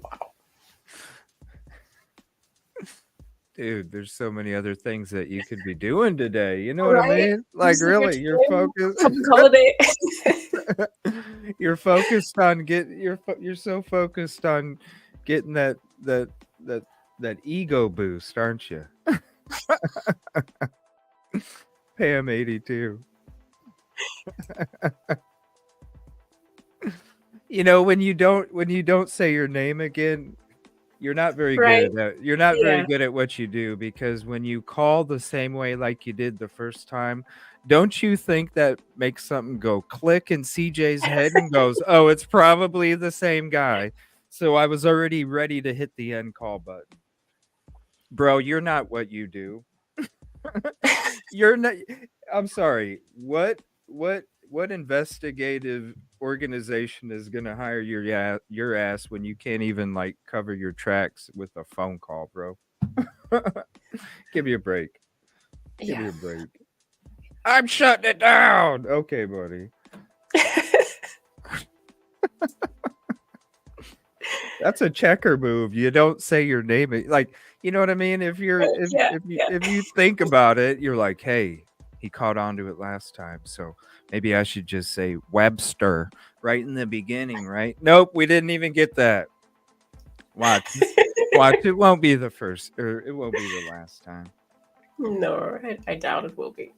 Wow. Dude, there's so many other things that you could be doing today. You know what I mean? Like, really, you're focused.
Holiday.
You're focused on you're so focused on getting that ego boost, aren't you? Pam 82. You know, when you don't say your name again, you're not very good at very good at what you do, because when you call the same way like you did the first time, don't you think that makes something go click in CJ's head and goes, "Oh, it's probably the same guy." So I was already ready to hit the end call button. Bro, you're not what you do. You're not. I'm sorry. What investigative organization is going to hire your ass when you can't even like cover your tracks with a phone call, bro? Give me a break. Give me a break. I'm shutting it down. Okay, buddy. That's a checker move. You don't say your name. Like, you know what I mean? If you think about it, you're like, hey, he caught on to it last time, so maybe I should just say Webster right in the beginning, right? Nope, we didn't even get that. Watch. It won't be the first, or it won't be the last time.
No, I doubt it will be.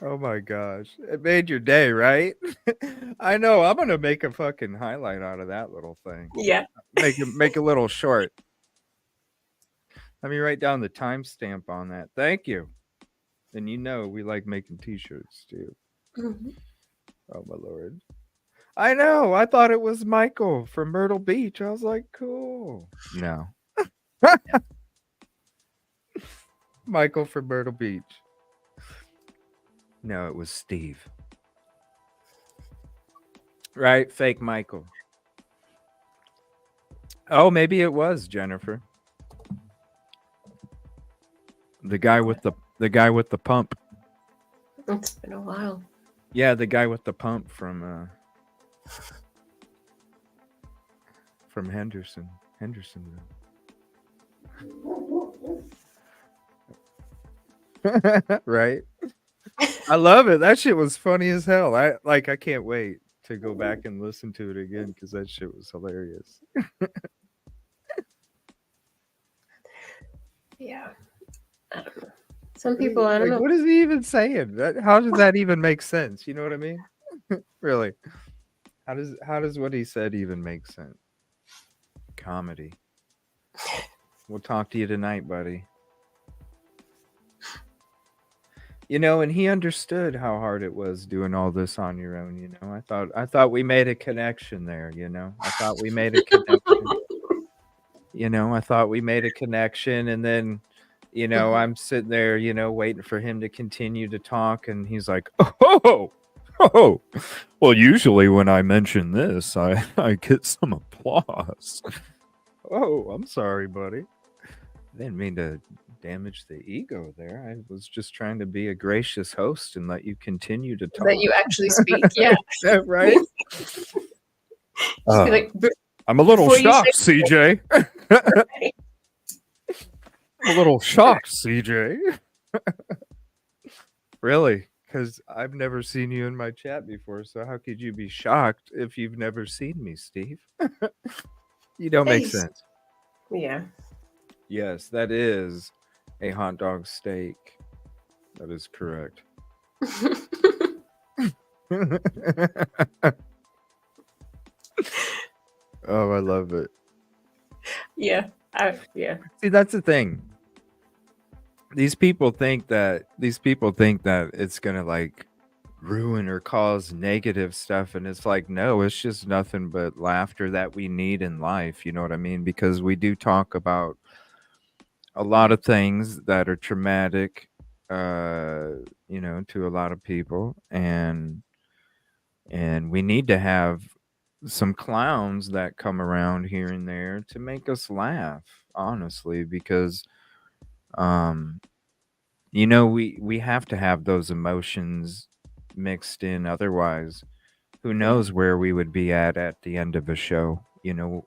Oh my gosh. It made your day, right? I know. I'm going to make a fucking highlight out of that little thing.
Yeah.
Make a little short. Let me write down the timestamp on that. Thank you. And you know we like making t-shirts too.
Mm-hmm.
Oh my Lord. I know. I thought it was Michael from Myrtle Beach. I was like, cool. No. Michael from Myrtle Beach. No, it was Steve. Right? Fake Michael. Oh, maybe it was Jennifer. The guy with the pump.
It's been a while.
Yeah, the guy with the pump from Hendersonville. Right? I love it. That shit was funny as hell. I can't wait to go back and listen to it again because that shit was hilarious.
Yeah. I don't know. Some people, I don't know.
What is he even saying? How does that even make sense? You know what I mean? Really? How does what he said even make sense? Comedy. We'll talk to you tonight, buddy. You know, and he understood how hard it was doing all this on your own. You know, I thought we made a connection there. You know, I thought we made a connection. You know, I thought we made a connection, and then, you know, I'm sitting there, you know, waiting for him to continue to talk, and he's like, "Oh, well, usually when I mention this, I get some applause." Oh, I'm sorry, buddy. Didn't mean to damage the ego there. I was just trying to be a gracious host and let you continue to talk.
That you actually speak, yeah.
Right?
Just be like,
I'm a little
before you
shocked,
say-
CJ. I'm a little shocked, CJ. Really? Because I've never seen you in my chat before, so how could you be shocked if you've never seen me, Steve? You don't make sense.
Yeah.
Yes, that is a hot dog steak. That is correct. Oh, I love it.
Yeah. Yeah.
See, that's the thing. These people think that it's gonna like ruin or cause negative stuff, and it's like, no, it's just nothing but laughter that we need in life. You know what I mean? Because we do talk about a lot of things that are traumatic, you know, to a lot of people, and we need to have some clowns that come around here and there to make us laugh, honestly, because you know, we have to have those emotions mixed in, otherwise who knows where we would be at the end of a show, you know.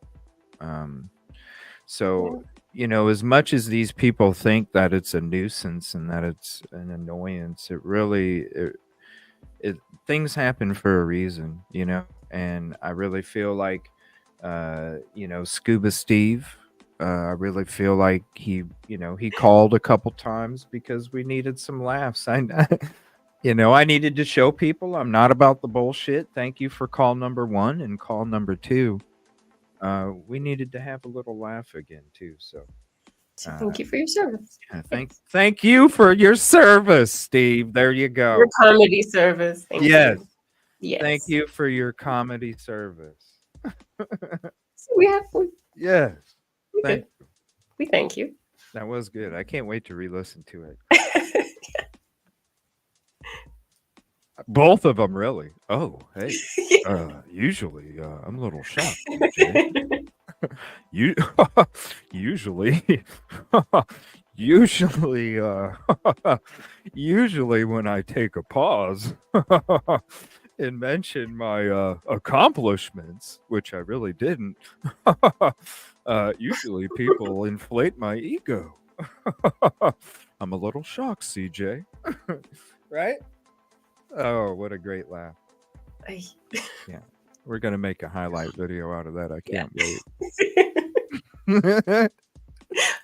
So, you know, as much as these people think that it's a nuisance and that it's an annoyance, it really things happen for a reason, you know. And I really feel like you know, Scuba Steve, I really feel like he called a couple times because we needed some laughs. You know, I needed to show people I'm not about the bullshit. Thank you for call number 1 and call number 2. We needed to have a little laugh again too. So
thank you for your service.
Thank you for your service, Steve. There you go.
Your comedy service. Thank
Yes.
you. Yes.
Thank you for your comedy service.
So we have.
Yes.
We thank you.
That was good. I can't wait to re-listen to it. Both of them, really. Oh, hey. Usually, I'm a little shocked. Usually, usually when I take a pause and mention my accomplishments, which I really didn't, usually people inflate my ego. I'm a little shocked, CJ. Right? Oh, what a great laugh. Yeah. We're going to make a highlight video out of that. I can't wait.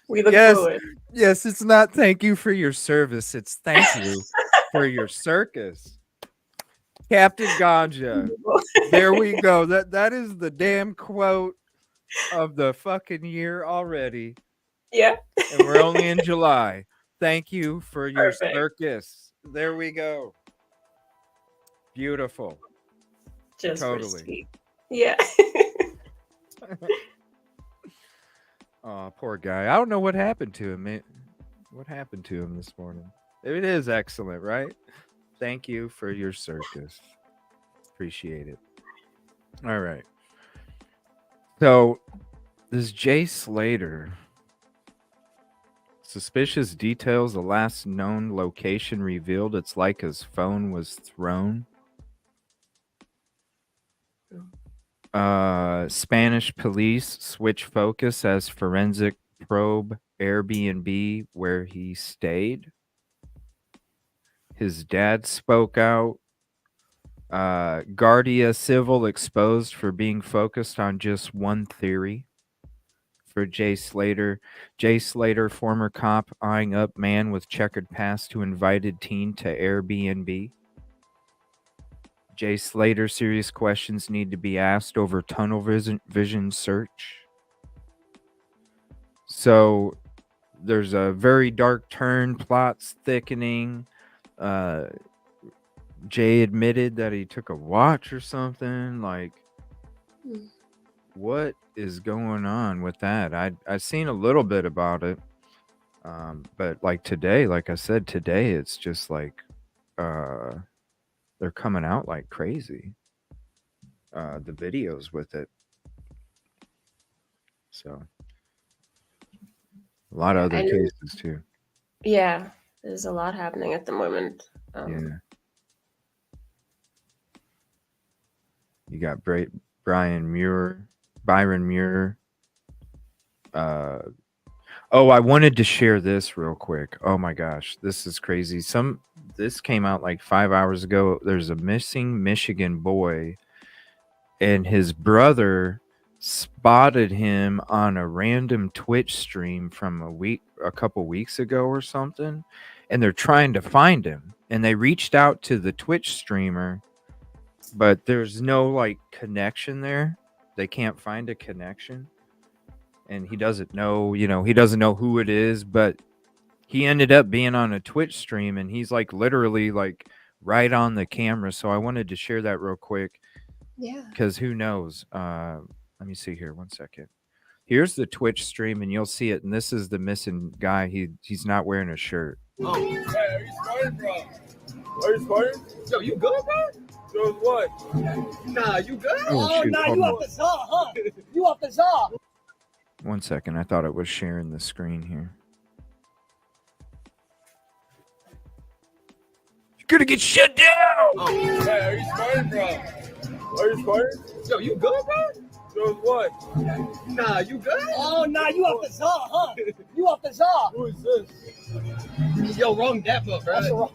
We look
yes,
forward.
Yes, it's not thank you for your service. It's thank you for your circus. Captain Ganja. There we go. That is the damn quote of the fucking year already.
Yeah.
And we're only in July. Thank you for your circus. There we go. Beautiful.
Just
totally.
Sweet. Yeah.
Oh, poor guy. I don't know what happened to him. What happened to him this morning? It is excellent, right? Thank you for your circus. Appreciate it. All right. So, this Jay Slater. Suspicious details. The last known location revealed. It's like his phone was thrown. Spanish police switch focus as forensic probe Airbnb where he stayed. His dad spoke out. Guardia Civil exposed for being focused on just one theory. For Jay Slater. Jay Slater, former cop, eyeing up man with checkered past who invited teen to Airbnb. Jay Slater, serious questions need to be asked over tunnel vision search. So there's a very dark turn, plots thickening. Jay admitted that he took a watch or something. Like, what is going on with that? I've seen a little bit about it. But like today, like I said, today it's just like they're coming out like crazy. The videos with it. So a lot of other cases too.
Yeah, there's a lot happening at the moment.
Yeah. You got Byron Muir. Oh, I wanted to share this real quick. Oh my gosh, this is crazy. This came out like 5 hours ago. There's a missing Michigan boy, and his brother spotted him on a random Twitch stream from a couple weeks ago or something, and they're trying to find him. And they reached out to the Twitch streamer, but there's no like connection there. They can't find a connection. And he doesn't know, he doesn't know who it is, but he ended up being on a Twitch stream, and he's like literally like right on the camera. So I wanted to share that real quick.
Yeah.
Because who knows? Let me see here. 1 second. Here's the Twitch stream, and you'll see it. And this is the missing guy. He's not wearing a shirt.
Oh, hey, are you sparring, bro? Are you sparring? Yo, you good, bro? Yo, what? Nah, you good?
Oh, shoot,
nah,
hold
you
on.
off the saw, huh? You off the saw.
1 second. I thought it was sharing the screen here. You're gonna get shut down.
Oh, hey, are you sparring, bro? Are you sparring? Yo, you good, bro? Yo, what? Nah, you good?
Oh, nah, you off the saw, huh? You off the saw.
Who is this? Yo, wrong dapper, bro.
That's wrong.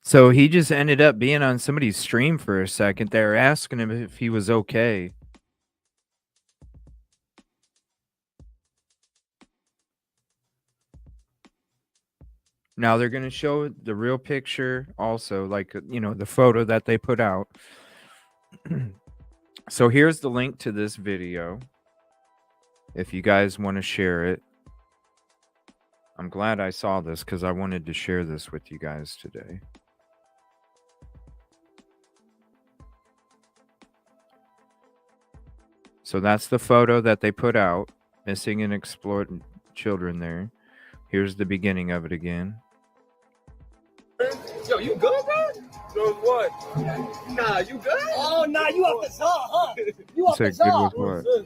So he just ended up being on somebody's stream for a second. They were asking him if he was okay. Now they're going to show the real picture also, like, the photo that they put out. So here's the link to this video if you guys want to share it. I'm glad I saw this because I wanted to share this with you guys today. So that's the photo that they put out, missing and explored children there. Here's the beginning of it again.
Yo, you good, bro? Yo, what? Nah, you good?
Oh, nah, you off the saw, huh? You off
Say
the saw.
good with what?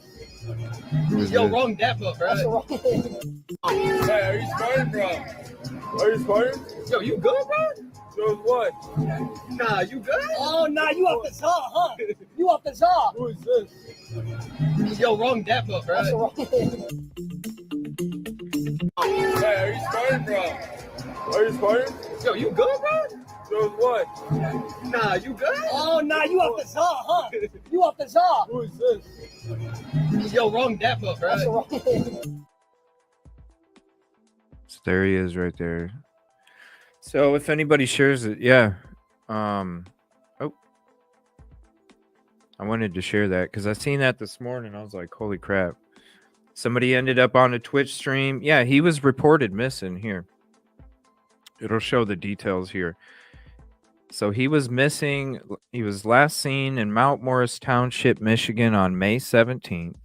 Who is
Yo,
this?
wrong dapper, bro.
That's wrong.
Hey, are you sparring, bro? Are you sparring? Yo, you good, bro? Yo, what? Nah, you good?
Oh, nah, you off the saw, huh? You off the saw.
Who is this? Yo, wrong dapper, bro.
That's wrong.
Hey, are you sparring, bro? Are you sparring? Yo, you good, bro? Yo, what? Nah, you good?
Oh, nah, you off the saw, huh? You off the saw.
Who is this? Yo, wrong dapper, bro.
That's wrong.
So there he is right there. So if anybody shares it, yeah. I wanted to share that because I seen that this morning. I was like, holy crap. Somebody ended up on a Twitch stream. Yeah, he was reported missing here. It'll show the details here. So he was missing. He was last seen in Mount Morris Township, Michigan on May 17th.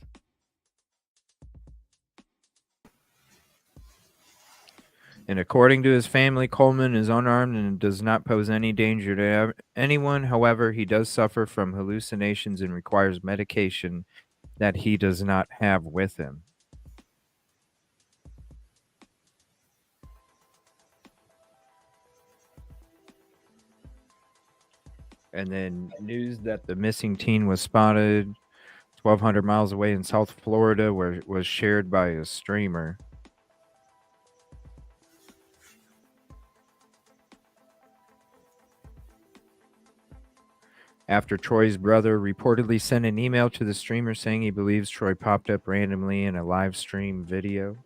And according to his family, Coleman is unarmed and does not pose any danger to anyone. However, he does suffer from hallucinations and requires medication that he does not have with him. And then news that the missing teen was spotted 1,200 miles away in South Florida, where it was shared by a streamer. After Troy's brother reportedly sent an email to the streamer saying he believes Troy popped up randomly in a live stream video.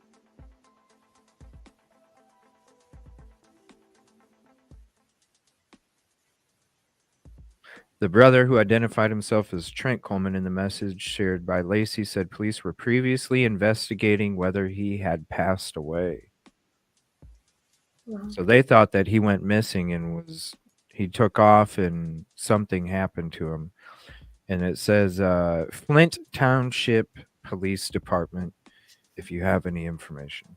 The brother, who identified himself as Trent Coleman in the message shared by Lacey, said police were previously investigating whether he had passed away.
Wow.
So they thought that he went missing and he took off and something happened to him. And it says Flint Township Police Department, if you have any information.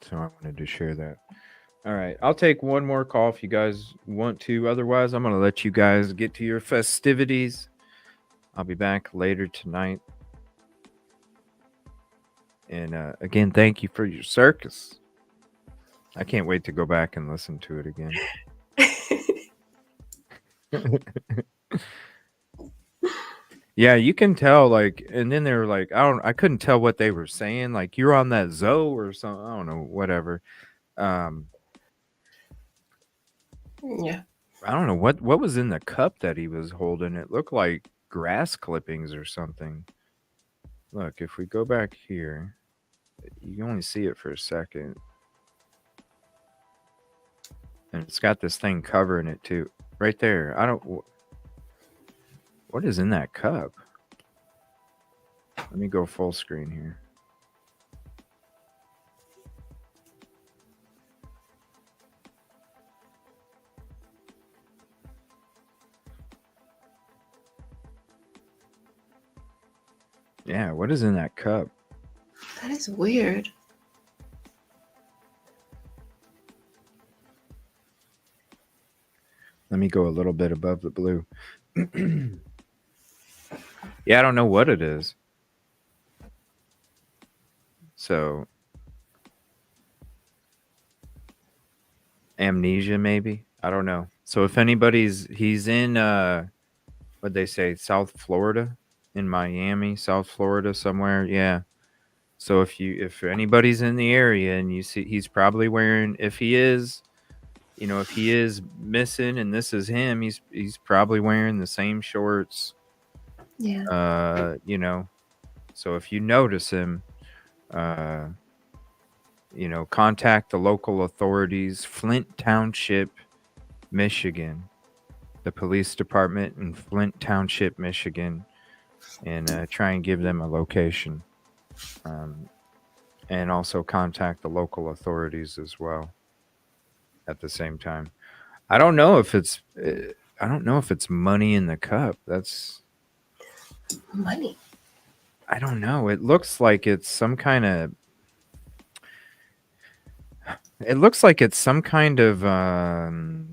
So I wanted to share that. All right. I'll take one more call if you guys want to. Otherwise, I'm going to let you guys get to your festivities. I'll be back later tonight. And again, thank you for your circus. I can't wait to go back and listen to it again. Yeah, you can tell, like, and then they were like, I couldn't tell what they were saying. Like, you're on that Zoe or something. I don't know, whatever.
Yeah.
I don't know what was in the cup that he was holding. It looked like grass clippings or something. Look, if we go back here, you can only see it for a second. And it's got this thing covering it too. Right there. What is in that cup? Let me go full screen here. Yeah, what is in that cup?
That is weird.
Let me go a little bit above the blue. Yeah, I don't know what it is. So, amnesia maybe? I don't know. So if he's in what'd they say, South Florida, in Miami, South Florida somewhere. Yeah. So if anybody's in the area and you see, he's probably wearing, if he is missing and this is him, he's probably wearing the same shorts.
Yeah.
So if you notice him, contact the local authorities, Flint Township, Michigan, the police department in Flint Township, Michigan, and try and give them a location. And also contact the local authorities as well at the same time. I don't know if it's money in the cup. That's
money.
I don't know. It looks like it's some kind of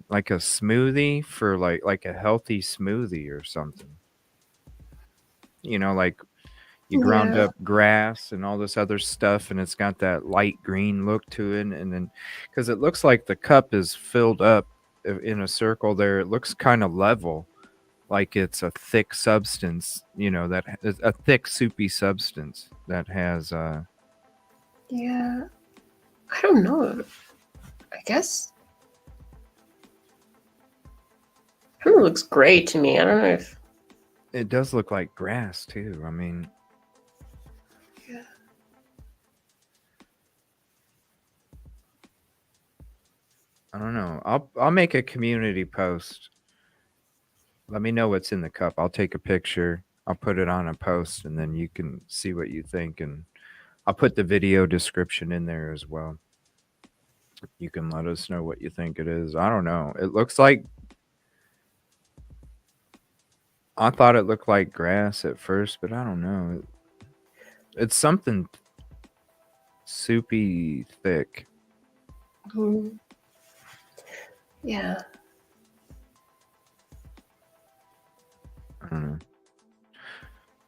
like a smoothie for like a healthy smoothie or something. Like you ground up grass and all this other stuff, and it's got that light green look to it. And then, because it looks like the cup is filled up in a circle there, it looks kind of level, like it's a thick substance, that is a thick, soupy substance that has.
Yeah, I don't know. I guess. It looks gray to me. I don't know if.
It does look like grass too. I mean.
Yeah.
I don't know. I'll make a community post. Let me know what's in the cup. I'll take a picture. I'll put it on a post, and then you can see what you think. And I'll put the video description in there as well. You can let us know what you think it is. I don't know. It looks like. I thought it looked like grass at first, but I don't know. It's something soupy thick.
Yeah.
I don't know.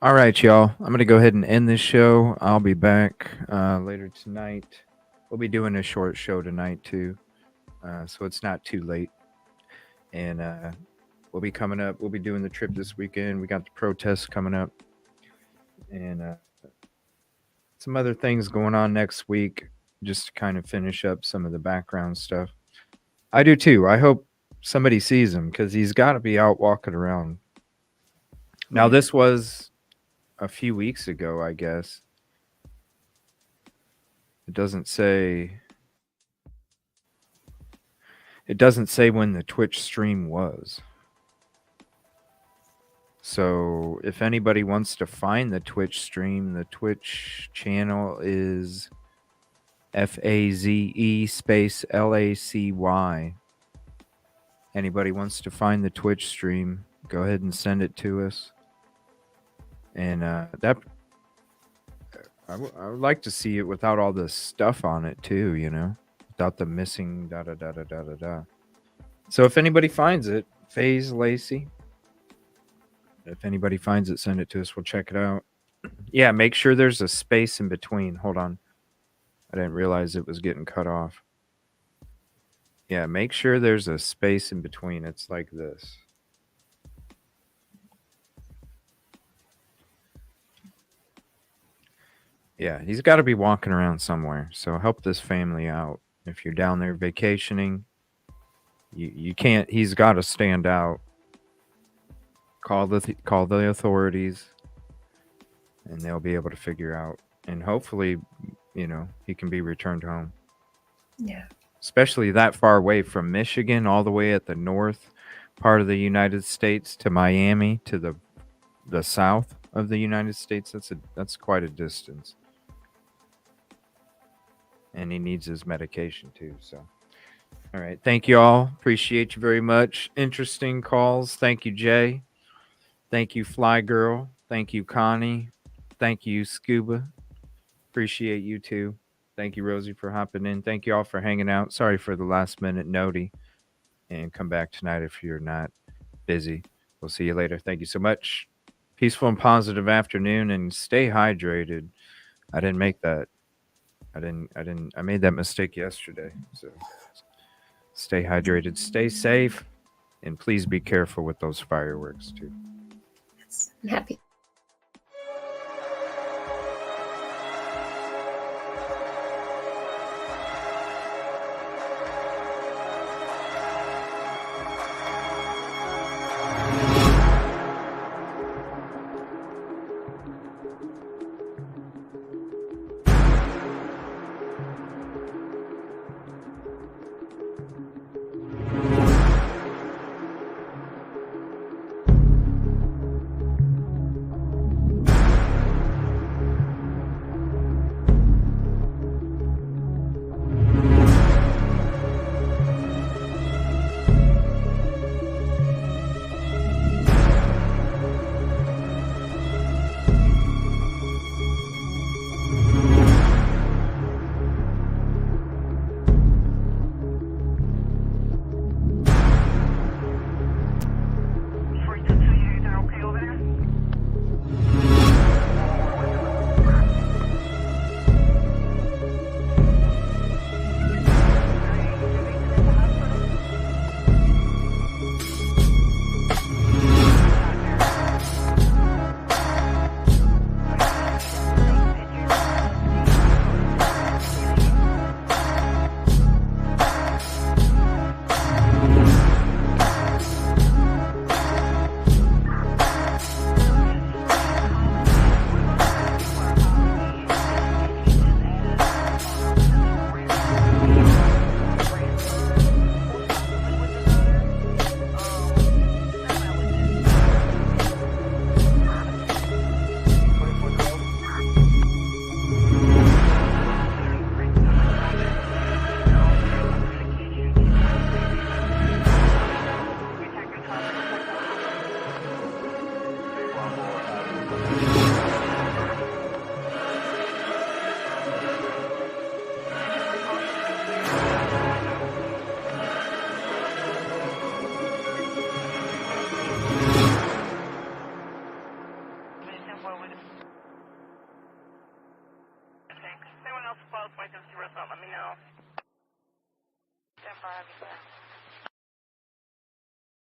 All right, y'all. I'm going to go ahead and end this show. I'll be back later tonight. We'll be doing a short show tonight, too. So it's not too late. And we'll be coming up. We'll be doing the trip this weekend. We got the protests coming up. And some other things going on next week, just to kind of finish up some of the background stuff. I do, too. I hope somebody sees him, because he's got to be out walking around. Now, this was a few weeks ago, I guess. It doesn't say when the Twitch stream was. So if anybody wants to find the Twitch stream, the Twitch channel is FAZE space LACY. Anybody wants to find the Twitch stream, go ahead and send it to us. And that I would like to see it without all this stuff on it too, you know, without the missing da da da da da da da. So if anybody finds it, FaZe Lacey. If anybody finds it, send it to us. We'll check it out. Yeah, make sure there's a space in between. Hold on. I didn't realize it was getting cut off. Yeah, make sure there's a space in between. It's like this. Yeah, he's got to be walking around somewhere. So help this family out. If you're down there vacationing, you can't. He's got to stand out. Call the authorities, and they'll be able to figure out. And hopefully, you know, he can be returned home.
Yeah.
Especially that far away from Michigan, all the way at the north part of the United States to Miami, to the south of the United States. That's quite a distance. And he needs his medication too. So, all right. Thank you all. Appreciate you very much. Interesting calls. Thank you, Jay. Thank you, Fly Girl. Thank you, Connie. Thank you, Scuba. Appreciate you too. Thank you, Rosie, for hopping in. Thank you all for hanging out. Sorry for the last minute notey. And come back tonight if you're not busy. We'll see you later. Thank you so much. Peaceful and positive afternoon, and stay hydrated. I didn't make that. I made that mistake yesterday. So stay hydrated, stay safe, and please be careful with those fireworks too.
Yes, I'm happy.
know. 10-5, you said.